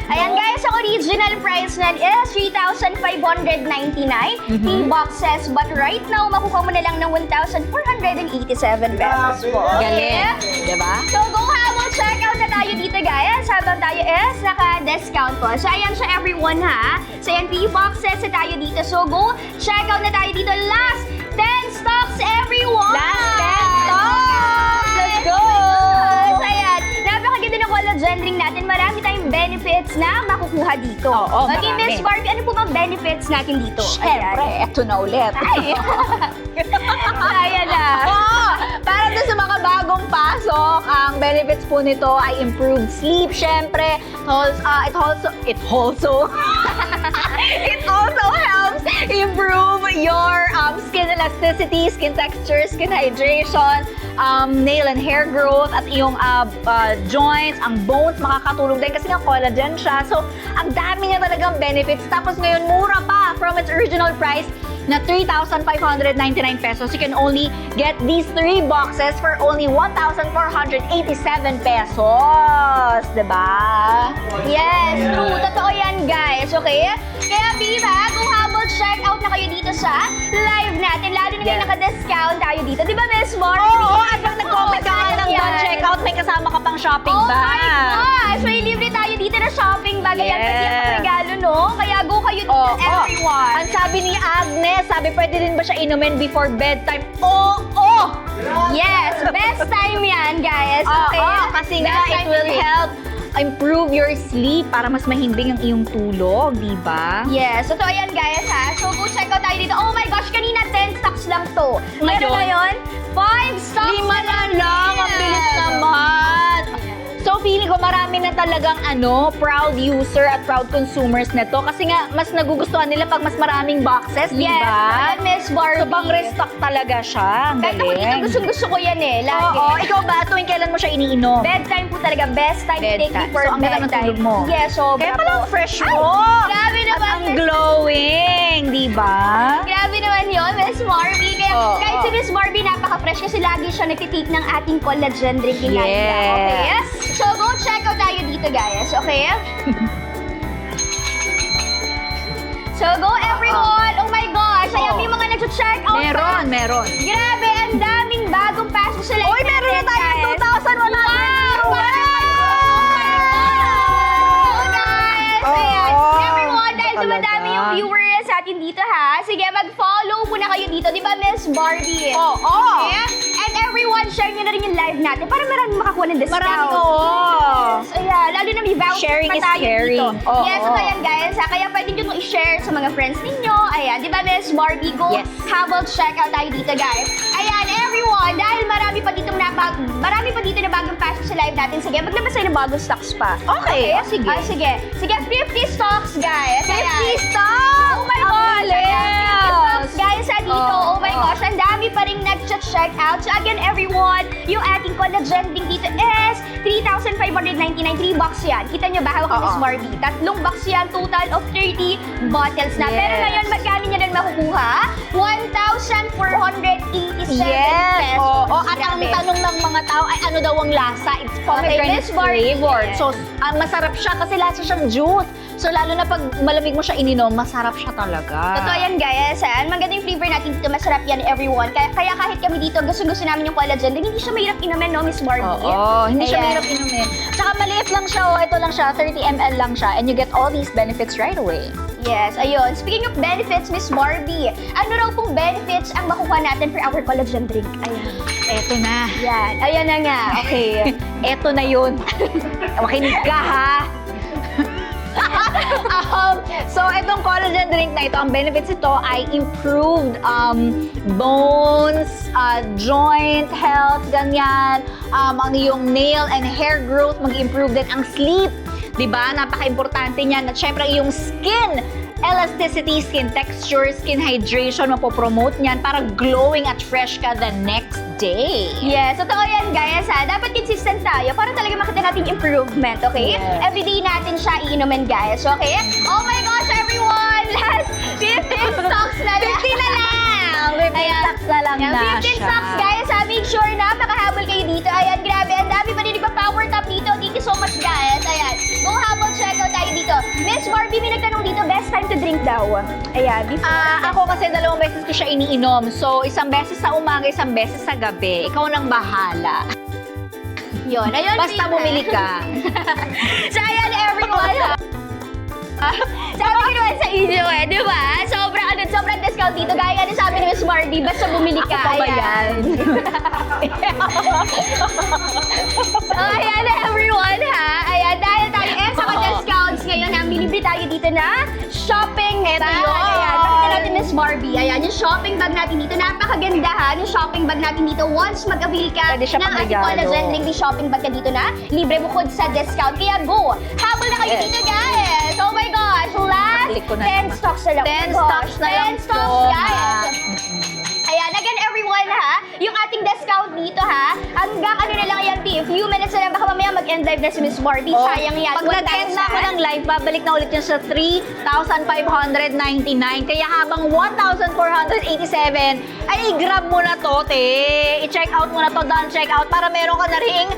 Ayan guys, ang original price nan is 3,599 3 boxes. But right now, makukuha mo na lang ng 1,487 pesos po. Galing. Diba? So go habang check out na tayo dito guys habang tayo is naka-discount po. So ayan siya everyone ha. So ayan 3 boxes na tayo dito. So go check out na tayo dito. Last 10 stocks everyone! Last 10 stocks! Let's go! So ayan, napakaganda ng collagen drink natin. Marami tayong benefits na makukuha dito. Oo, Okay, marami. Miss Barbie, ano po bang benefits natin dito? Siyempre, eto na ulit. Ay! Ayan na. Para doon sa mga bagong pasok, ang benefits po nito ay improved sleep, syempre. It also helps improve your skin elasticity, skin texture, skin hydration, nail and hair growth, at iyong joints, ang bones, makakatulong din kasi nga collagen siya. So, ang dami niya talagang benefits. Tapos ngayon, mura pa from its original price na 3,599 pesos. You can only get these 3 boxes for only 1,487 pesos. Diba? Yes, true. Totoo yan, guys. Okay? Kaya, Viva, kung habol check out na kayo dito sa live natin, lalo na ngayon Yes. naka-discount tayo dito. Di ba, Miss Barbie? Oo, at pag nag-comment ka nga ng Yan. done checkout, may kasama ka pang shopping Oh bag. my gosh! May libre tayo dito na shopping bag. Ayan, pati Yes. ang regalo, no? Kaya go kayo dito, everyone. Ang sabi ni Agnes, sabi pwede din ba siya inumin before bedtime? Oo! Yes, best time yan, guys. Okay? Oo, kasi nga Best it time will to drink. help improve your sleep para mas mahimbing ang iyong tulog, di ba? Yes, so ayan guys ha. So go check out tayo dito. Oh my gosh, kanina 10 stocks lang to. Ngayon? Ngayon, 5 stocks 5 na lang, ang bilis naman. So feeling ko So marami na talagang proud user at proud consumers nito kasi nga mas nagugustuhan nila pag mas maraming boxes, di Yes, ba? ayan, Miss Barbie. So pang restock talaga siya. Ang Kahit ako dito, galing. gusto ko yan eh. Lagi. Oo, ikaw ba? Tuwing kailan mo siya iniinom? Bedtime po talaga. Best time to take Bedtime. before So, ang ganda ng bedtime. tulog mo. Yes, so Kaya pala ang fresh mo. Grabe At naman. ang glowing, di ba? Grabe naman yun, Miss Barbie. Kaya Oo. kahit si Miss Barbie napaka-fresh kasi lagi siya nagtitake ng ating collagen drinking Yes. night. Okay? So go check out tayo dito, guys. Okay? So go everyone! Oh my gosh! Ayan, may mga nag-check out pa. Meron. Grabe, ang daming bagong pasok sa live Uy, meron na tayo guys. 2,100. Wow! Guys! Oo. Ayan. Everyone, dahil Talaga. dumadami yung viewers sa atin dito ha. Sige, mag-follow muna kayo dito. Di ba, Miss Barbie? Oo. Okay? And everyone, share nyo na rin yung live natin para marami makakuha ng discount. Marami, oo. Ayan, lalo na may voucher Sharing pa is tayo caring. dito. Oo. Yes, so ayan guys, kaya pwede nyo itong i-share sa mga friends ninyo. Ayan, di ba Miss Barbie? Go Yes. habang check out tayo dito guys. Ayan, everyone, dahil marami pa dito na bagong pasok sa live natin. Sige, maglabas tayo ng bagong stocks pa. Okay, oh, sige. Sige. Sige, 50 stocks guys. 50 stocks! Oh my God! Yes! Guys, sa dito, oh my gosh, ang dami pa rin nag-check out. So again, everyone, yung ating collagen link dito is 3,599, 3 box yan. Kita nyo ba, hawak ni Miss Oo. Barbie? 3 box yan, total of 30 bottles na. Pero Yes. ngayon, magkano nyo na makukuha? 1,487 Yes. pesos. Oo. At ang Grabe. tanong ng mga tao ay ano daw ang lasa? It's pomegranate Miss Barbie. flavored. Yes. So, masarap siya kasi lasa siyang juice. So, lalo na pag malamig mo siya ininom, masarap siya talaga. Totoo yan guys. Ang magandang flavor natin dito, masarap yan everyone. Kaya kahit kami dito, gusto namin yung collagen, din hindi siya mahirap inumin, no, Miss Barbie? Oo, hindi siya Ayan. mahirap inumin. Tsaka maliit lang siya, ito lang siya, 30 ml lang siya, and you get all these benefits right away. Yes, ayun. Speaking of benefits, Miss Barbie, ano raw pong benefits ang makukuha natin for our collagen drink? Ayan. Eto na. Yan. Ayan na nga. Okay. Eto na yun. Makinig ka, ha? So, itong collagen drink na ito, ang benefits ito ay improved bones, joint health, ganyan. Ang iyong nail and hair growth, mag-improve din ang sleep. Diba? Napaka-importante niyan. At syempre, yung skin elasticity, skin texture, skin hydration, mapopromote niyan para glowing at fresh ka the next day. Yes, totoo yan guys ha. Dapat consistent tayo para talaga makita natin yung improvement, okay? Yes. Everyday natin siya iinumin guys, okay? Oh my gosh, everyone! Last 15 stocks na lang. 50 na lang! 50 Ayan. stocks na lang Yan, na 15 siya. stocks guys ha. Make sure na makahabol kayo dito. Ayan, grabe. Ang dami pa rin power top dito. Thank you so much guys. Ayan. Go habol, check out tayo dito. Miss Barbie, may nagtanong dito, best time to drink daw. Ayan, before. Ako kasi 2 beses ko siya iniinom. So, isang beses sa umaga, isang beses sa gabi. Ikaw nang bahala. Yun, ayun. Basta bumili ka. So, ayan, everyone. Sabi ko naman sa inyo di ba? Sobrang discount dito. Gaya nga sabi ni Miss Barbie, basta bumili ka. Ako pa ba yan? So, ayan, everyone, ha? Ayan, dahil tayo sa discounts ngayon, ha? Bilibre tayo dito na shopping bag. yun. Ayan, makita natin Miss Barbie. Ayan, yung shopping bag natin dito, napakaganda, ha? Yung shopping bag natin dito, once mag-avail ka Pwede siya ng ating pangregalo. collagen link, yung shopping bag ka dito na, libre bukod sa discount. Kaya go! Habol na kayo Yes. dito, guys! Oh my gosh! Last Click ko na 10 naman. stocks na lang. 10 Oh my stocks gosh, na lang 10 stocks, po, guys! Ayan, again everyone ha, yung ating discount dito ha, hanggang ano na lang yan, P, few minutes na lang, baka mamaya mag-end live na si Miss Barbie, sayang yan. Pag nag-end na ako ng live, babalik na ulit yun sa 3,599. Kaya habang 1,487, ay i-grab mo na to, te. I-check out mo na to, done check out, para meron ka na ring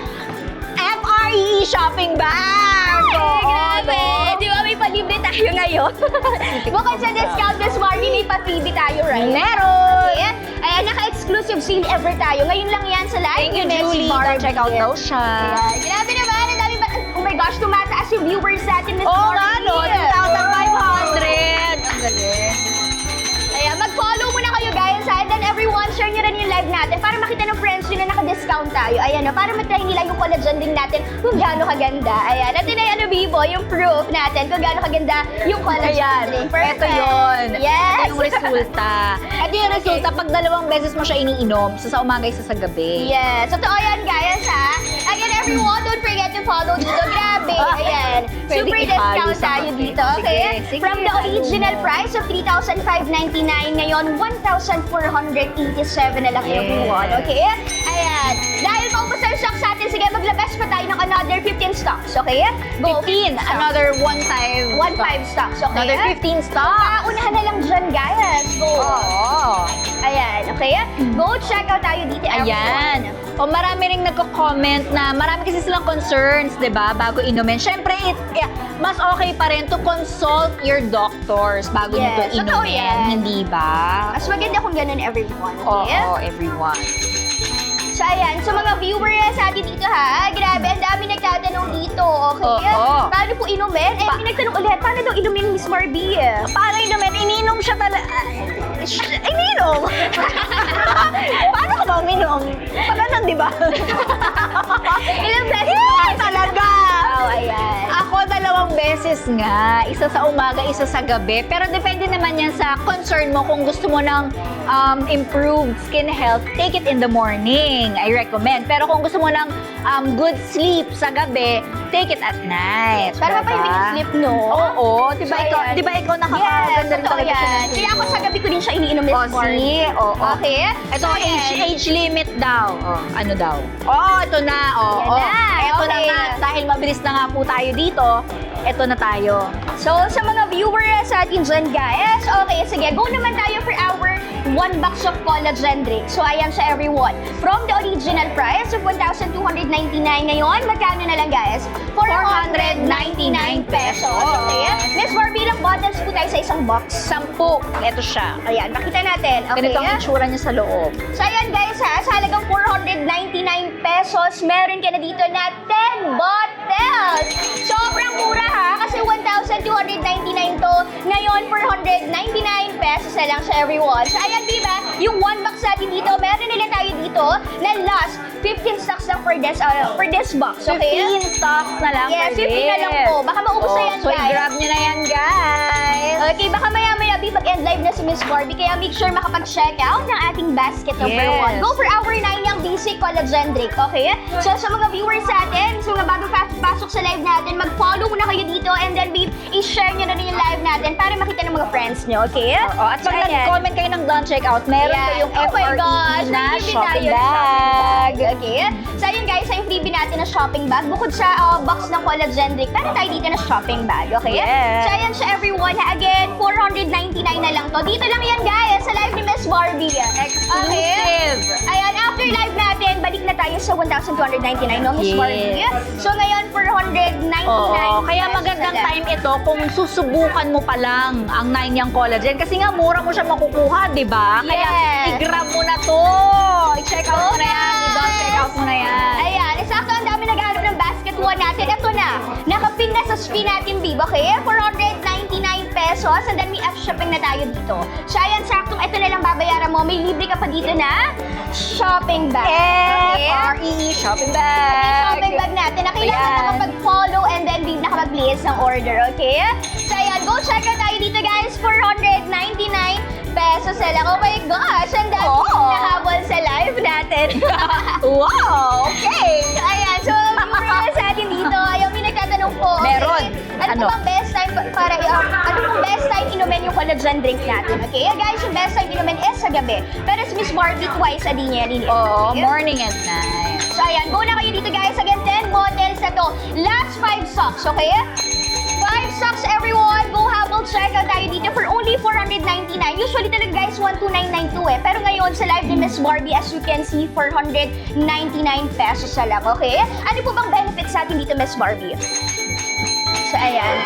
FRE shopping bag. Ay, grabe! Di ba may palibre tayo ngayon? Bukod sa discount, Miss Barbie, may pa-freebie tayo, right? Meron! Okay. Ayan, naka-exclusive sale ever tayo. Ngayon lang yan sa live. Thank you, ni Miss Julie. Barbie. Check out daw siya. Ayan, grabe naman. Ang dami ba? Oh my gosh, tumataas yung viewers natin, Miss Oo Barbie. nga, no? 2,500. Ang galing. Ayan, mag-follow muna kayo guys ha. And then everyone, share nyo rin yung live natin para makita ng friends nyo na naka-discount tayo. Ayan o, para matry nila yung collagen din natin kung gaano kaganda. Ayan, at yun ay Bibo, yung proof natin kung gaano kaganda yung collagen Ayan, drink. Perfect. ito yun. Yes. Ito yung resulta. Ito yung resulta pag 2 beses mo siya iniinom, sa umaga, isa sa gabi. Yes, totoo yan guys ha. Again everyone, don't forget forget to follow dito. Grabe, ayan. Pwede Super ihalo discount sa tayo kape. dito, okay? Sige, From the sige. original price of 3,599, ngayon 1,487 na lang Yes. everyone, okay? Ayan. Dahil paubos ang stocks natin, sige, maglabas pa tayo ng another 15 stocks, okay? Go. 15, another 1.5 1.5 stocks, okay? Another 15 stocks. Unahan na lang dyan, guys. Go. Oo. Ayan, okay? Go check out tayo dito, Ayan. everyone. O marami ring nagko-comment na marami kasi silang concerns, 'di ba, bago inumin. Syempre, mas okay pa rin to consult your doctors bago nyo Yes, to totoo inumin, yan. hindi ba? Mas maganda kung ganun, everyone, okay? Oo, everyone. So, ayan. So, mga viewers sa atin dito, ha? Grabe, ang dami nagtatanong dito, okay? Oo. Paano po inumin? Eh, may nagtanong ulit, paano daw inumin Miss Marby? Paano inumin? Ininom siya talaga. Ininom? Paano ka ba uminom? Pagano'n, di ba? Ilang beses Yeah, talaga! Oh, ayan. Ako, 2 beses nga. Isa sa umaga, isa sa gabi. Pero depende naman yan sa concern mo. Kung gusto mo ng improved skin health, take it in the morning. I recommend. Pero kung gusto mo ng good sleep sa gabi, take it at night. Para Diba? mapahimik yung sleep, no? Oo. Di ba So, ikaw, ayan. di ba ikaw nakakaganda rin totoo talaga siya yan. ng Kaya ako sa gabi ko din siya iniinom, Miss Oh, Marby. see? Oo. Okay? Ito, So, ayan. age limit daw. Oh, ano daw? Oh, ito na. Oh, Yan na. Ito na Okay. nga. Dahil mabilis na nga po tayo dito, ito na tayo. So, sa mga viewers sa atin dyan, guys, okay, sige, go naman tayo for our 1 box of collagen drink. So, ayan sa everyone. From the original price of 1,299 ngayon, magkano na lang, guys? 499 pesos. Okay? Miss Barbie, ilang bottles po tayo sa isang box? 10. Ito siya. Ayan, makita natin. Okay? Ganito ang itsura niya sa loob. So, ayan guys ha, sa halagang 499 pesos, meron ka na dito na 10 bottles. Sobrang mura ha, kasi 1,299 to. Ngayon, 499 pesos na lang sa everyone. So, ayan, di ba? Yung 1 box natin dito, meron nila tayo dito na last 15 stocks lang for this box, okay? 15 stocks na lang Yes, per 15 na lang day. po. Baka maubos na yan, So, guys. i-grab nyo na yan, guys. Okay, baka maya-maya mag-end live na si Miss Barbie, kaya make sure makapag-check out ng ating basket number Yes. 1. Go for our 9 yung basic collagen drink, okay? So, sa mga viewers natin, sa mga bago pasok sa live natin, mag-follow muna kayo dito and then i-share nyo na rin yung live natin para makita ng mga friends nyo, okay? Oo, at pag So, ayan. nag-comment kayo ng done checkout, meron Ayan. kayong Oh my FRE gosh, na may freebie shopping tayo na bag. Okay? So, ayun guys, yung freebie natin na shopping bag. Bukod sa box ng collagen drink, meron tayo dito na shopping bag, okay? Yes. So, ayan siya everyone. Again, 499 na lang to. Dito lang yan guys, sa live ni Miss Barbie. Exclusive. Ayan, after live natin, balik na tayo sa 1,299, no, Miss Yes. Barbie? So, ngayon, 499 Oo, kaya pesos magandang na lang. time ito kung susubukan mo pa lang ang 9 Young Collagen kasi nga mura mo siya makukuha, di ba? Kaya Yes. i-grab mo na to. I-check out mo na yan. I-don't check out mo na yan. Ayan, sakto ang dami naghahanap ng basket 1 natin. Ito na, nakapin na sa screen natin, Bib, okay? 499 pesos and then may F-shipping na tayo dito. So, ayan, saktong ito na lang babayaran mo. May libre ka pa dito na shopping bag. FRE shopping bag. Shopping bag natin na kailangan Ayan. nakapag-follow and then nakapag-place ng order, okay? So, ayan, go check out tayo dito, guys. 499 pesos na lang. Oh my gosh, ang dami Oh. nahabol sa live natin. Wow, okay. So, ayan. So, viewers sa atin dito, ayaw may nagtatanong po. Okay? Meron. Ano Ano? po bang best time para, ano pong best time inumin yung collagen drink natin? Okay? Guys, yung best time inumin is sa gabi. Pero si Miss Barbie twice a day niya yan ininom. Oo, Okay? morning and night. So, ayan. Go na kayo dito, guys. Again, 10 bottles na to. Last 5 stocks, okay? 5 stocks, everyone. Go habol check out tayo dito for only 499. Usually talaga, guys, 12992 eh. Pero ngayon, sa live ni Miss Barbie, as you can see, 499 pesos na lang, okay? Ano po bang benefits sa atin dito, Miss Barbie? So, ayan.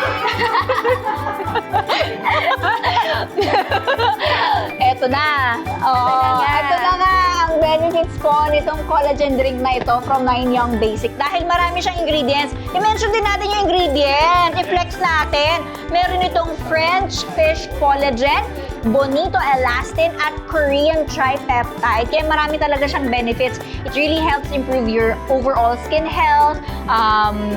Eto na. Oo, nga. eto na nga ang benefits ko nitong collagen drink na ito from 9 Young Basic. Dahil marami siyang ingredients, i-mention din natin yung ingredient. I-flex natin. Meron itong French fish collagen, Bonito Elastin at Korean Tripeptide. Kaya marami talaga siyang benefits. It really helps improve your overall skin health,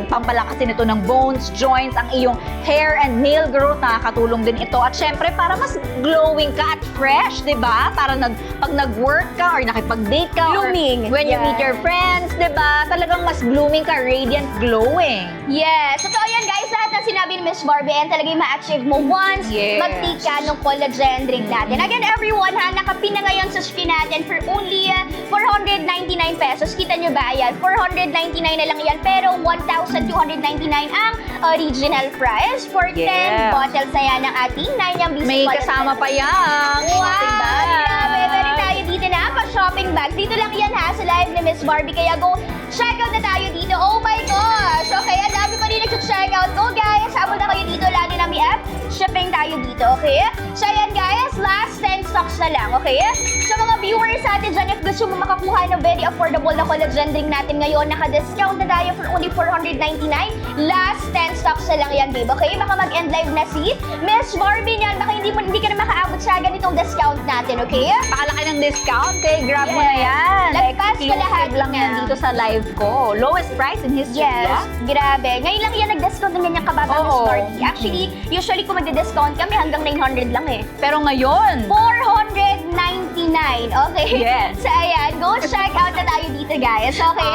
pampalakas din ito ng bones, joints, ang iyong hair and nail growth, nakakatulong din ito. At syempre, para mas glowing ka at fresh, di ba? Para pag nag-work ka or nakipag-date ka, Blooming. or when you meet your friends, di ba? Talagang mas blooming ka, radiant, glowing. Yes. Totoo yan, guys. Lahat ng sinabi ni Miss Barbie, yan talaga yung ma-achieve mo once Yes. mag-take ka ng collagen drink natin. Again, everyone, nakapin na ngayon sa screen natin for only 499 pesos. Kita nyo ba? Ayan, 499 na lang yan. Pero 1,299 ang original price for 10 Yes. bottles na yan ng ating 9 Basic May Collagen. kasama pa yan. Wow! Shopping bag. Grabe, meron tayo dito na pa-shopping bags. Dito lang yan ha, sa live ni Miss Barbie. Kaya go, check out na tayo dito. Oh my gosh! Okay, ang dami pa rin nag-check out. Go guys, habol na kayo dito. Lalo na may app, shipping tayo dito, okay? So ayan guys, last 10 stocks na lang, okay? Sa mga viewers natin dyan, if gusto mo makakuha ng very affordable na collagen drink natin ngayon, naka-discount na tayo for only 499. Last 10 stocks na lang yan, babe, okay? Baka mag-end live na si Miss Barbie niyan. Baka hindi ka na makaabot sa ganitong discount natin, okay? Pakalaki ng discount, kaya grab mo na Yes. yan. Lagpas ka lahat exclusive lang yan na. dito sa live ko. Lowest price in history. Yes, ah. grabe. Ngayon lang yan nag-discount ng ganyang kababa, Miss Oo. Barbie. Actually, usually kung magde-discount kami hanggang 900 lang eh. Pero ngayon, 499, okay? Yes. So ayan, go check out na tayo dito guys, okay?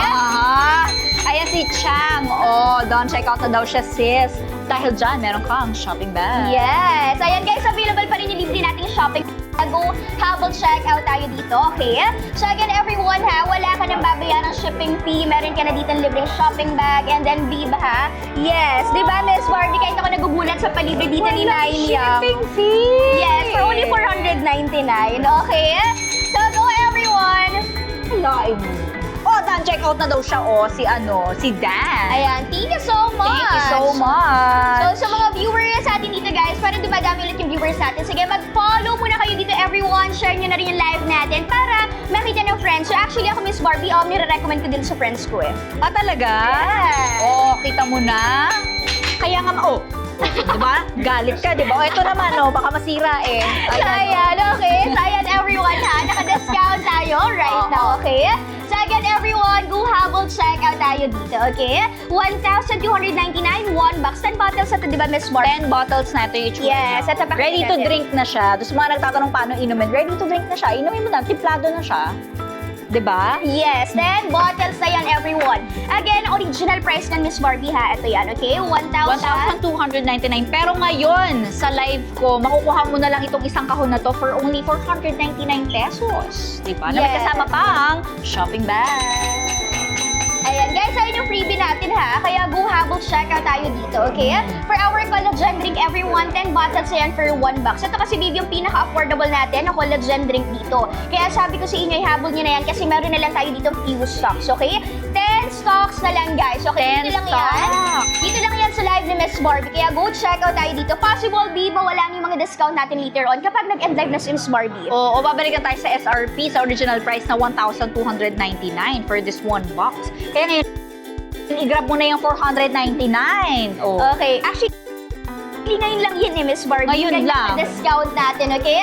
Ayan si Chang. Oh, don't check out na daw siya, sis. Dahil dyan, meron kang shopping bag. Yes, ayan guys, available pa rin yung libre nating shopping. Go habol check out tayo dito, okay? So again, everyone ha, wala ka nang babayaran ng shipping fee, meron ka na dito ng libreng shopping bag, and then Viva ha? Yes, di ba Miss Barbie, kahit ako nagugulat sa palibre dito ni Naimi. Shipping fee. Yes, for only 499, okay? So go everyone! Live. Oh, Dan, check out na daw siya, oh, si Dan. Ayan, thank you so much! Thank you so much. So, sa mga viewers natin dito guys, para dumadami ulit yung viewers natin, sige, mag-follow muna kayo dito everyone, share nyo na rin yung live natin para makita ng friends. So actually ako, Miss Barbie, nire-recommend ko din sa friends ko eh. Ah, talaga? Yes. Oh, kita mo na. Kaya nga, diba? Galit ka, diba? Oh, ito naman, oh, baka masira eh. So ayan, okay. So ayan everyone ha, naka-discount tayo right now, okay? So again everyone, go habol check out tayo dito, okay? 1,299, 1 box, 10 bottles na ito, diba Miss Barbie? 10 bottles na ito yung Yes, at napakita ready to natin. drink na siya. Tapos mga nagtatanong paano inumin. Ready to drink na siya. Inumin mo na, timplado na siya. Diba? Yes, 10 bottles na yan, everyone. Again, original price ng Miss Barbie ha. Ito yan, okay? 1,299. Pero ngayon, sa live ko, makukuha mo na lang itong isang kahon na to for only 499 pesos. Diba? Na may Yes. kasama pang shopping bag. Ayan, guys, ayun yung freebie natin ha. Kaya go habol check out tayo dito, okay? For our collagen drink, everyone, 10 bottles na yan for 1 box. Ito kasi, babe, yung pinaka-affordable natin na collagen drink dito. Kaya sabi ko sa inyo, ihabol nyo na yan kasi meron na lang tayo dito few stocks, okay? 10 stocks na lang, guys. Okay, 10 dito lang yan. stocks. Dito lang yan sa live ni Miss Barbie. Kaya go check out tayo dito. Possible, babe, mawala yung mga discount natin later on kapag nag-end live na si Miss Barbie. O babalikan tayo sa SRP, sa original price na 1,299 for this one box. Kaya ngayon, i-grab mo na yung 499. Oh. Okay, actually, ngayon lang yun eh, Miss Barbie. Ngayon lang. Discount natin, okay?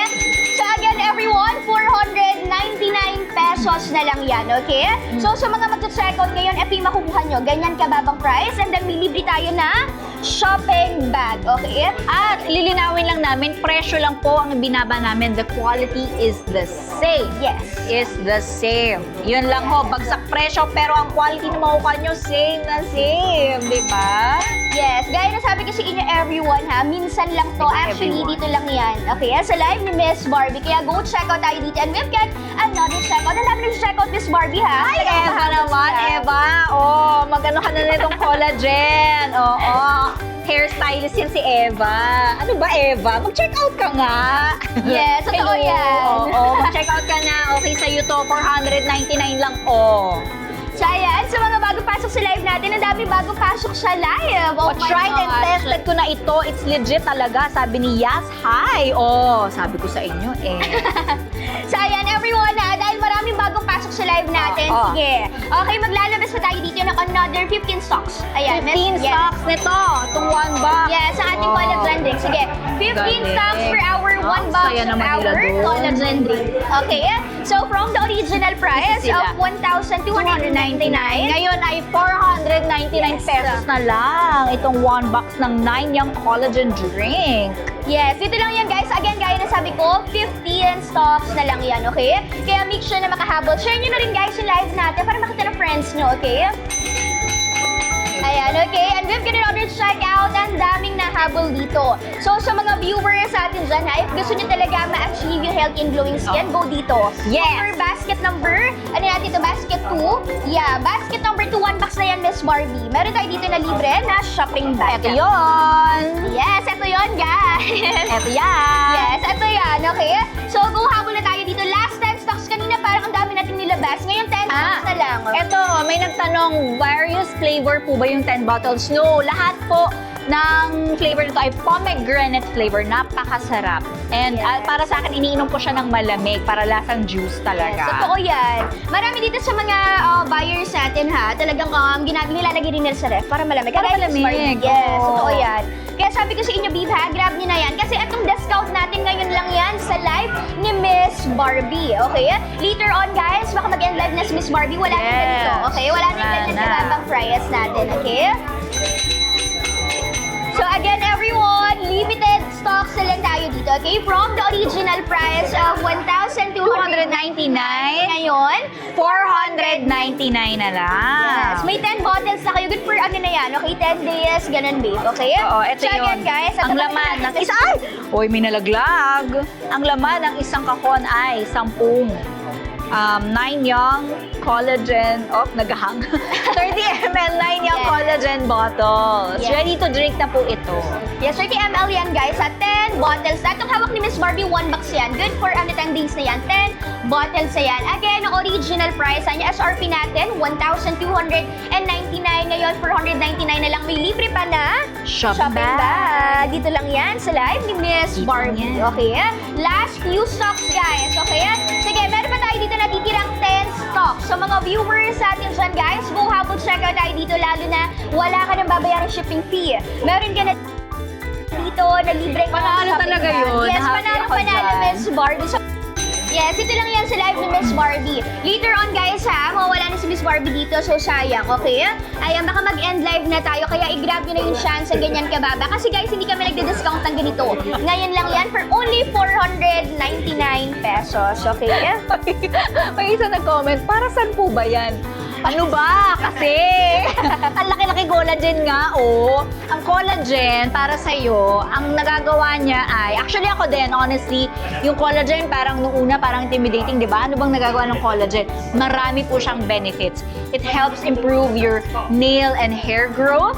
So again, everyone, 499 pesos na lang yan, okay? So sa mga mag-checkout ngayon, ito yung makukuha nyo. Ganyan kababang price, and then may libre tayo na shopping bag, okay? At lilinawin lang namin, presyo lang po ang binaba namin. The quality is the same. Yes. Is the same. Yun lang ho, bagsak presyo, pero ang quality na makukuha nyo, same na same. Di ba? Yes, gaya na sabi ko sa inyo everyone ha, minsan lang to, Hindi actually everyone. dito lang yan. Okay, sa live ni Miss Barbie, kaya go check out tayo dito and we've got another check out. Ang dami na check out Miss Barbie ha. Ay, Talagang Eva mahabol naman, sila. Eva. Oh, magano ka na nitong collagen. Oo. Hairstylist yan si Eva. Ano ba, Eva? Mag-check out ka nga. Yes, totoo Hello. yan. Oo, mag-check out ka na. Okay sa'yo to, 499 lang. Oh. So ayan, sa mga bagong pasok sa live natin, ang dami bagong pasok sa live. Oh my Tried and gosh. tested ko na ito. It's legit talaga. Sabi ni Yas, hi. Oh, sabi ko sa inyo eh. So ayan, everyone ha, dahil maraming bagong pasok sa live natin. Oo. Sige. Okay, maglalabas pa tayo dito ng another 15 stocks. Ayan. 15 yes. stocks nito. Itong 1 box. Yes, sa ating collagen drink. Sige. 15 Galing. stocks per hour, 1 box Saya of naman nila our doon. collagen drink. Okay. So, from the original price Sila. of 1,299. Ngayon ay 499 pesos na lang. Itong 1 box ng 9 Young Collagen Drink. Yes, ito lang yan guys. Again, gaya na sabi ko, 15 stocks na lang yan, okay? Kaya make sure na makahabol. Share nyo na rin guys yung live natin para makita ng friends nyo, okay? Ayan, okay? And we've got another check out. Ang daming nahabol dito. So, sa mga viewers sa atin dyan, ha, if gusto nyo talaga ma-achieve yung healthy and glowing skin, go dito. Yes. For basket number, ano natin ito? Basket 2? Yeah, basket number 2, 1 box na yan, Miss Barbie. Meron tayo dito na libre na shopping bag. Ito yun. Yes, ito yun, guys. Ito yan. Yes, ito yan, okay? So, go habol na tayo dito. Last 10 stocks kanina, parang ang dami natin nilabas. Ngayon, 10 stocks na lang. Ito, may nagtanong, various flavor po ba yung 10 bottles? No, lahat po ng flavor nito ay pomegranate flavor. Napakasarap. And Yes. para sa akin, iniinom ko siya ng malamig para lasang juice Yes, talaga. totoo yan. Marami dito sa mga buyers natin ha, talagang nilalagay rin nila sa ref para malamig. Para Kagaya ni Miss malamig, Barbie. Yes, oo. totoo yan. Kaya sabi ko sa inyo, Biv ha, grab nyo na yan. Kasi itong discount natin ngayon lang yan sa live ni Miss Barbie. Okay? Later on guys, baka mag-end live na si Miss Barbie. Wala na Yes. ganito. Okay? Wala na Wala ganyan na. kababang price natin. Okay? So again, everyone, limited stocks na lang tayo dito, okay? From the original price of 1,299 ngayon, 499 na lang. yes, may 10 bottles na kayo. Good for ano na yan, okay? 10 days, ganun babe, okay? Oo, ito so yun. again, guys, Ang laman ng isa ay! Oy, may nalaglag. Ang laman ng isang kahon ay 10 9 Young Collagen, naghahang. 30 ml 9 Young Yes. Collagen bottles. Yes. Ready to drink na po ito. Yes, 30 ml yan guys, at 10 bottles. Itong hawak ni Miss Barbie, 1 box yan. Good for 10 days na yan. 10 bottles na yan. Again, ang original price, ang SRP natin, 1,299. Ngayon, 499 na lang. May libre pa na Shopping bag. Dito lang yan sa live ni Miss Dito Barbie. yan. Okay? Last few stocks guys. Okay? Sige, meron pa tayo dito natitirang 10 stocks. So mga viewers sa atin dyan guys, go habol check out tayo dito lalo na wala ka nang babayarang shipping fee. Meron ka na dito na libre ka Panalo shopping talaga bag. yun. Yes, Happy panalo ako dyan. Miss Barbie. So, yes, ito lang yan sa live ni Miss Barbie. Later on guys ha, mawawala na si Miss Barbie dito, so sayang, okay? Ayan, baka mag-end live na tayo, kaya i-grab nyo na yung chance sa ganyan kababa. Kasi guys, hindi kami nagde-discount ng ganito. Ngayon lang yan for only 499 pesos, okay? May isa nag-comment, para saan po ba yan? Ano ba? Kasi, ang laki-laki collagen nga, oh. Ang collagen, para sa'yo, ang nagagawa niya ay, actually ako din, honestly, yung collagen parang nung una, parang intimidating, di ba? Ano bang nagagawa ng collagen? Marami po siyang benefits. It helps improve your nail and hair growth.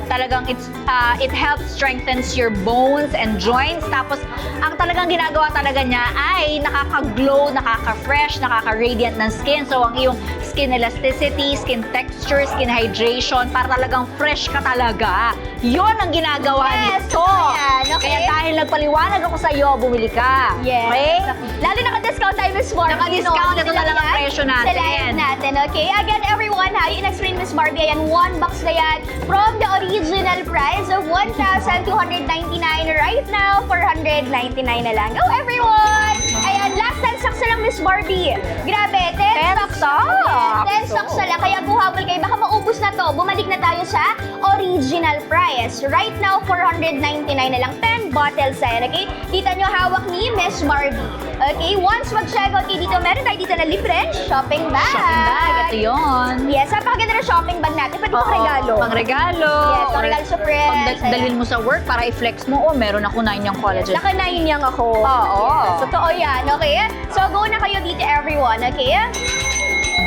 Talagang it helps strengthens your bones and joints. Tapos, ang talagang ginagawa talaga niya ay nakaka-glow, nakaka-fresh, nakaka-radiant ng skin. So, ang iyong skin elasticity, skin texture, skin hydration, para talagang fresh ka talaga. Yun ang ginagawa Yes, nito. yan, okay. Kaya dahil nagpaliwanag ako sa iyo, bumili ka. Yes. Okay? Lalo naka-discount tayo, Miss Barbie. Naka-discount, ito Dito na lang ang yan presyo Sa natin. live natin, okay? Again, everyone, ha, yung in-explain Miss Barbie, ayan, 1 box na yan from the original price of 1,299 right now, 499 na lang. Go, everyone! Ayan, last 10 stocks na lang, Miss Barbie. Grabe, 10 stocks. Yes, 10 stocks na lang. Kaya buhabol kayo. Baka maubos na to. Bumalik na tayo sa original price. Right now, 499 na lang. 10 bottles na yan, okay? Kita nyo, hawak ni Miss Barbie. Okay, once mag-check out kayo dito, meron tayo dito na libre shopping bag. Shopping bag, ito yun. Yes, napakaganda ng shopping bag natin. Pwede pang regalo. Pang regalo. Yes, pang regalo sa friends. Pag dalhin mo sa work para i-flex mo, meron ako 9 yung collagen. Naka-9 yang ako. Oo. Totoo yan, okay? So, go na kayo dito, everyone, okay?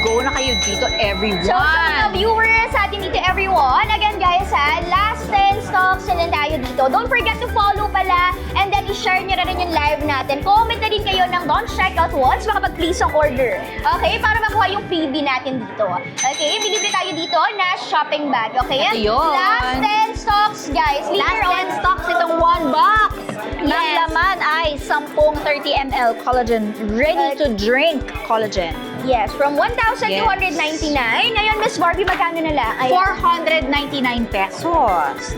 Go na kayo dito, everyone. So, sa mga viewers sa atin dito, everyone, again guys ha, last 10 stocks na lang tayo dito. Don't forget to follow pala and then i-share nyo na rin yung live natin. Comment na din kayo ng don't check out once, makapag-place ang order. Okay? Para makuha yung freebie natin dito. Okay? Bilibre tayo dito na shopping bag. Okay? Ito yun. Last 10 stocks, guys. Last Later on, 10 stocks itong 1 box. Ang Yes. laman ay 10 30 ml collagen, ready to drink collagen. Yes, from 1,299. Ngayon, Miss Barbie, magkano na lang? Ayan. 499 pesos.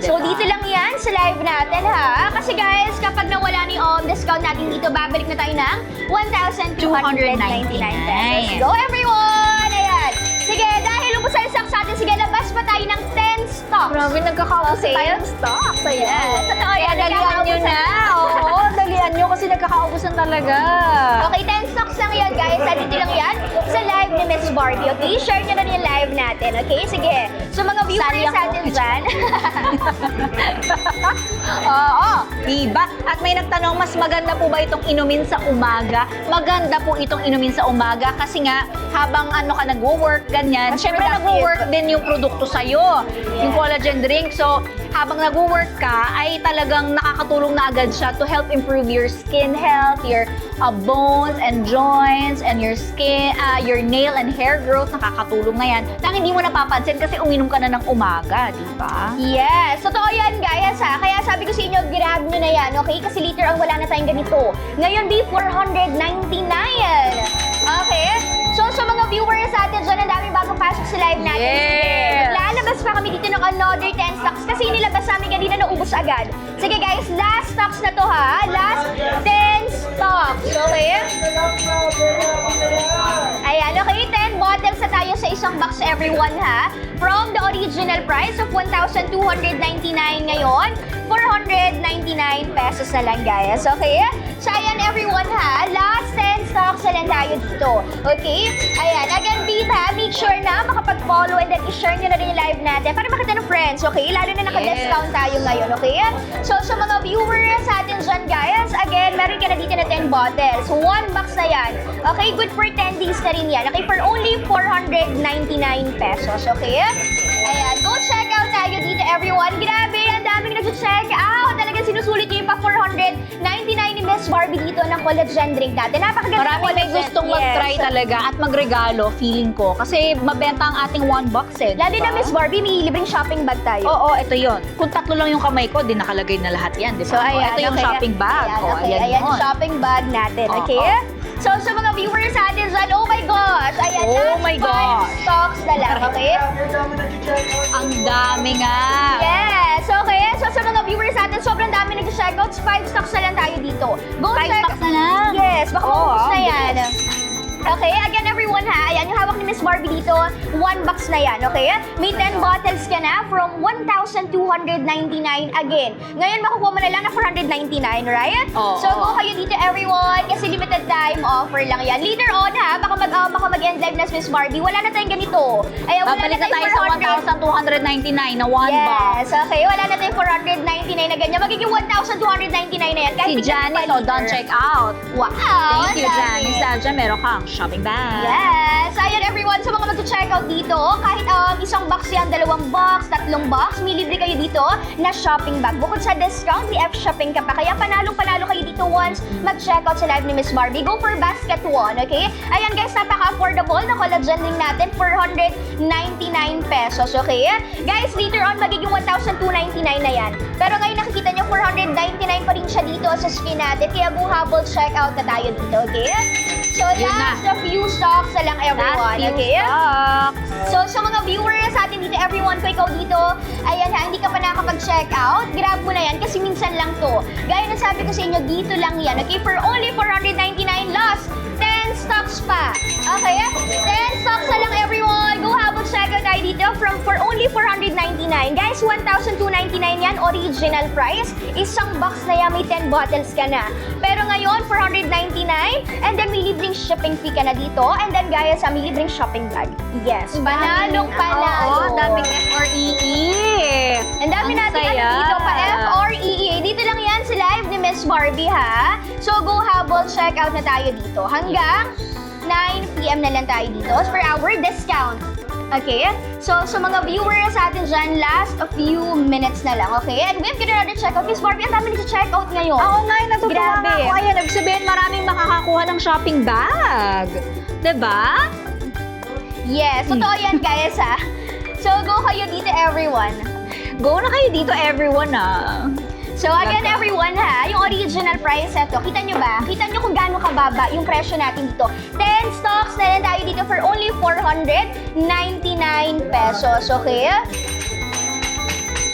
So, diba? dito lang yan sa live natin, ha? Kasi guys, kapag nawala ni discount natin dito, babalik na tayo ng 1,299 pesos. Go, everyone! Ayan. Sige, dahil ubos ang stocks natin, sige, labas pa tayo ng 10 stocks. Grabe, nagkakaubos Okay. tayo ng stocks. Yes. Totoo yan, Kaya dalian nyo nagkakaubusan. na. Oo, dalian nyo kasi nagkakaubusan talaga. Okay, 10 stocks lang yan, guys. Dito lang yan sa live ni Miss Barbie. Okay, share nyo na rin yung live natin. Okay, sige. So, mga viewers Sali ako. natin dyan. Oo, diba? At may nagtanong, mas maganda po ba itong inumin sa umaga? Maganda po itong inumin sa umaga kasi nga, habang ano ka nag-work, ganyan. Mas Siyempre, productive. nag-work din yung produkto sa'yo. Yung collagen drink. So, habang nag-work ka, ay talagang nakakatulong na agad siya to help improve your skin health, your bones and joints, and your skin, your nail and hair growth. Nakakatulong na yan. Nang hindi mo napapansin kasi uminom ka na ng umaga, di ba? Yes, totoo yan, guys, ha? Kaya sabi ko sa inyo, grab nyo na yan, okay? Kasi later ang wala na tayong ganito. Ngayon, di 499. Okay? So, sa mga viewers natin dyan, ang daming bagong pasok sa live natin. Yes! Lalabas pa kami dito ng another 10 stocks kasi nilabas namin kanina naubos agad. Sige, guys, last stocks na to, ha? Last 10 stocks, okay? Ayan, okay, 10 bottles na tayo sa isang box, everyone, ha? From the original price of 1,299 ngayon, 499 pesos na lang, guys. Okay? So, ayan, everyone, ha? Last 10 stocks na lang tayo dito. Okay? Ayan. Again, Vita, make sure na makapag-follow and then i-share nyo na rin yung live natin para makita ng friends. Okay? Lalo na naka-discount tayo ngayon. Okay? So, sa mga viewers natin dyan, guys, again, meron ka na dito na 10 bottles. 1 box na yan. Okay? Good for 10 days na rin yan. Okay? For only 499 pesos. Okay? Ayan. Go check out tayo dito, everyone. Grabe, ang daming nag-check out. Talagang sinusulit nyo yung pa 499 ni Miss Barbie dito ng collagen drink natin. Napakaganda ng Marami may collagen. gustong mag-try Yes. talaga at magregalo, feeling ko. Kasi mabenta ang ating 1 box eh. Lalo diba? na Miss Barbie, may libreng shopping bag tayo. Oo, ito yon. Kung tatlo lang yung kamay ko, di nakalagay na lahat yan, di ba? So, ayan. Ito yung okay. shopping bag. Ayan, Oh, okay. ayan Ayan, yun. shopping bag natin. Oo, Okay? oo. So, sa mga viewers natin dyan, oh my gosh! Ayan, Oh last my 5 gosh. stocks na lang. Okay? Ang dami nga. Yes, okay. So sa mga viewers natin, sobrang dami nag-checkouts. 5 stocks na lang tayo dito. Go 5 check. stocks na lang. Yes, baka Oo, maubos na ang yan. Okay, again everyone ha, ayan yung hawak ni Miss Barbie dito, 1 box na yan, okay? May 10 bottles ka na from 1,299 again. Ngayon makukuha mo na lang na 499, right? Oo. So go kayo dito everyone, kasi limited time offer lang yan. Later on ha, baka mag-end live na si Miss Barbie, wala na tayong ganito. Ayan, wala Babalik na tayo tayong sa 1,299 na 1 box. Yes, okay. Wala na tayong 499 na ganyan. Magiging 1,299 na yan. Si Janice, so don't check out. Wow! Thank you, ang dami. Janice. Dyan meron kang shopping bag. Yes! Ayan everyone, sa mga mag-check out dito, kahit isang box yan, 2 box, 3 box, may libre kayo dito na shopping bag. Bukod sa discount, may F-shopping ka pa. Kaya panalong-panalo kayo dito once mag-check out sa live ni Miss Barbie. Go for basket 1, okay? Ayan guys, napaka-affordable na collagen ring natin, 499 pesos, okay? Guys, later on, magiging 1,299 na yan. Pero ngayon nakikita nyo, 499 pa rin siya dito sa screen natin. Kaya go habol check out na tayo dito, okay? So, Yun last na. a few stocks na lang everyone, Last few okay? stocks. So, sa mga viewers sa atin dito, everyone, kung ikaw dito, ayan ha, hindi ka pa nakakapag-check out, grab mo na yan kasi minsan lang to. Gaya na sabi ko sa inyo, dito lang yan, okay? For only 499 lost, 10 stocks pa. Okay? 10 stocks na lang everyone. Go habol check out tayo dito for only 499. Guys, 1,299 yan, original price. Isang box na yan, may 10 bottles ka na. Pero ngayon, 499, and then may libreng shipping fee ka na dito, and then guys, may libreng shopping bag. Yes, panalong panalo. Oo, daming F-R-E-E. Ang dami Ang natin saya. ano dito pa, F-R-E-E. Dito lang yan sa live ni Miss Barbie, ha? So, go habol, check out na tayo dito. Hanggang 9 p.m. na lang tayo dito for our discount. Okay? So, sa mga viewers sa atin dyan, last a few minutes na lang, okay? And we've got another checkout. Miss Barbie, ang dami nag-check out ngayon. Oo nga, natutuwa Grabe. nga ako. Ayan, ibig sabihin maraming makakakuha ng shopping bag. Diba? Yes, totoo yan, guys, ha? So, go kayo dito, everyone. Go na kayo dito, everyone, ah. So again everyone ha, yung original price ito, kita nyo ba? Kita nyo kung gaano kababa yung presyo natin dito. 10 stocks na lang tayo dito for only 499 pesos, okay?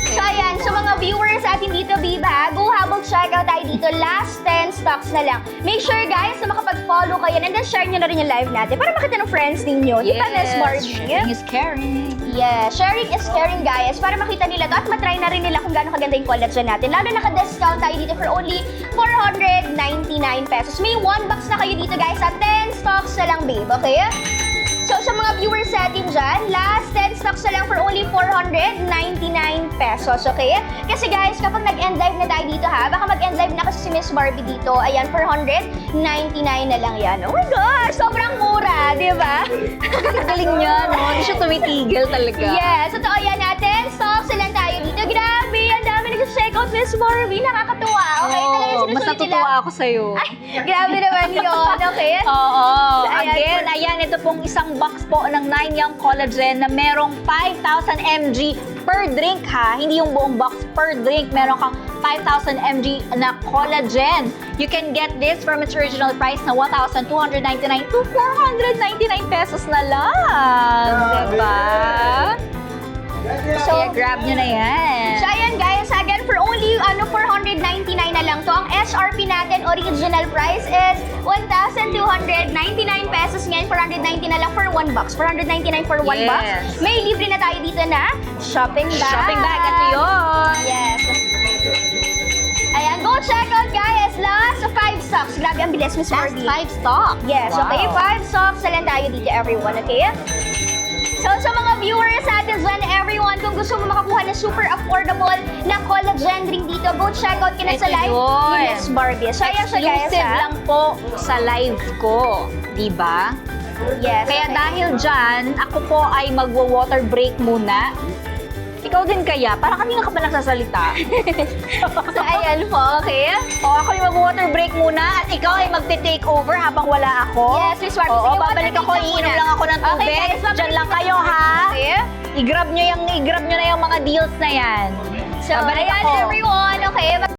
So ayan, sa mga viewers atin dito, Viva, go habang check out tayo dito. Last 10 stocks na lang. Make sure guys na makapag-follow kayo and then share nyo na rin yung live natin para makita ng friends ninyo. Di ba, Miss Barbie? Sharing is caring. Yeah, sharing is caring guys para makita nila to at matry na rin nila kung gaano kaganda yung collagen natin. Lalo naka-discount tayo dito for only 499 pesos. May 1 box na kayo dito guys at 10 stocks na lang babe, okay? So sa mga viewers natin dyan, last 10 stocks na lang for only 499 pesos, okay? Kasi guys, kapag nag-end live na tayo dito ha, baka mag-end live na kasi si Miss Barbie dito. Ayan, 499 na lang yan. Oh my gosh, sobrang mura, di ba? Galing niya, no? Hindi siya tumitigil talaga. Yes, totoo yan natin. Stocks na lang tayo dito. Grabe, ang dami nag-check out Miss Barbie. Nakakatuwa. Okay, talaga Oo, mas sinusulit natutuwa ako sa'yo. Ay, grabe naman yun. Okay? Oo. Ayan, Again, ayan, ito pong isang box po ng 9 Young Collagen na merong 5,000 mg per drink ha. Hindi yung buong box per drink. Meron kang 5,000 mg na collagen. You can get this from its original price na 1,299 to 499 pesos na lang. Diba? So, Kaya grab nyo na yan. So ayan guys, again for only 499 na lang to. Ang SRP natin original price is 1,299 pesos ngayon. 490 na lang for 1 box. 499 for 1 box. Yes. May libre na tayo dito na shopping bag. Shopping bag, ito yun. Yes. Ayan, go check out guys. Last 5 stocks. Grabe ang bilis, Miss Last Barbie. 5 stocks. Yes, Wow. okay. 5 stocks na lang tayo dito everyone, okay? So sa mga viewers natin dyan, everyone, kung gusto mo makakuha ng super affordable na collagen drink dito, go check out ka na sa Ito live yun. ni Miss Barbie. So ayan siya guys, Exclusive ha? lang po sa live ko. Diba? Yes. Kaya okay. dahil dyan, ako po ay magwa-water break muna. Ikaw din kaya? Para kanina ka pa nagsasalita. So ayan po, okay? O ako yung mag-water break muna at ikaw ay magte-take over habang wala ako. Yes, Miss Barbie. Oo, Sige, babalik water ako, break lang iinom muna. lang ako ng tubig. Okay, guys, babalik Diyan lang na kayo muna. ha. Okay? I-grab nyo na yung mga deals na yan. So Babalik ayan ako. everyone, okay?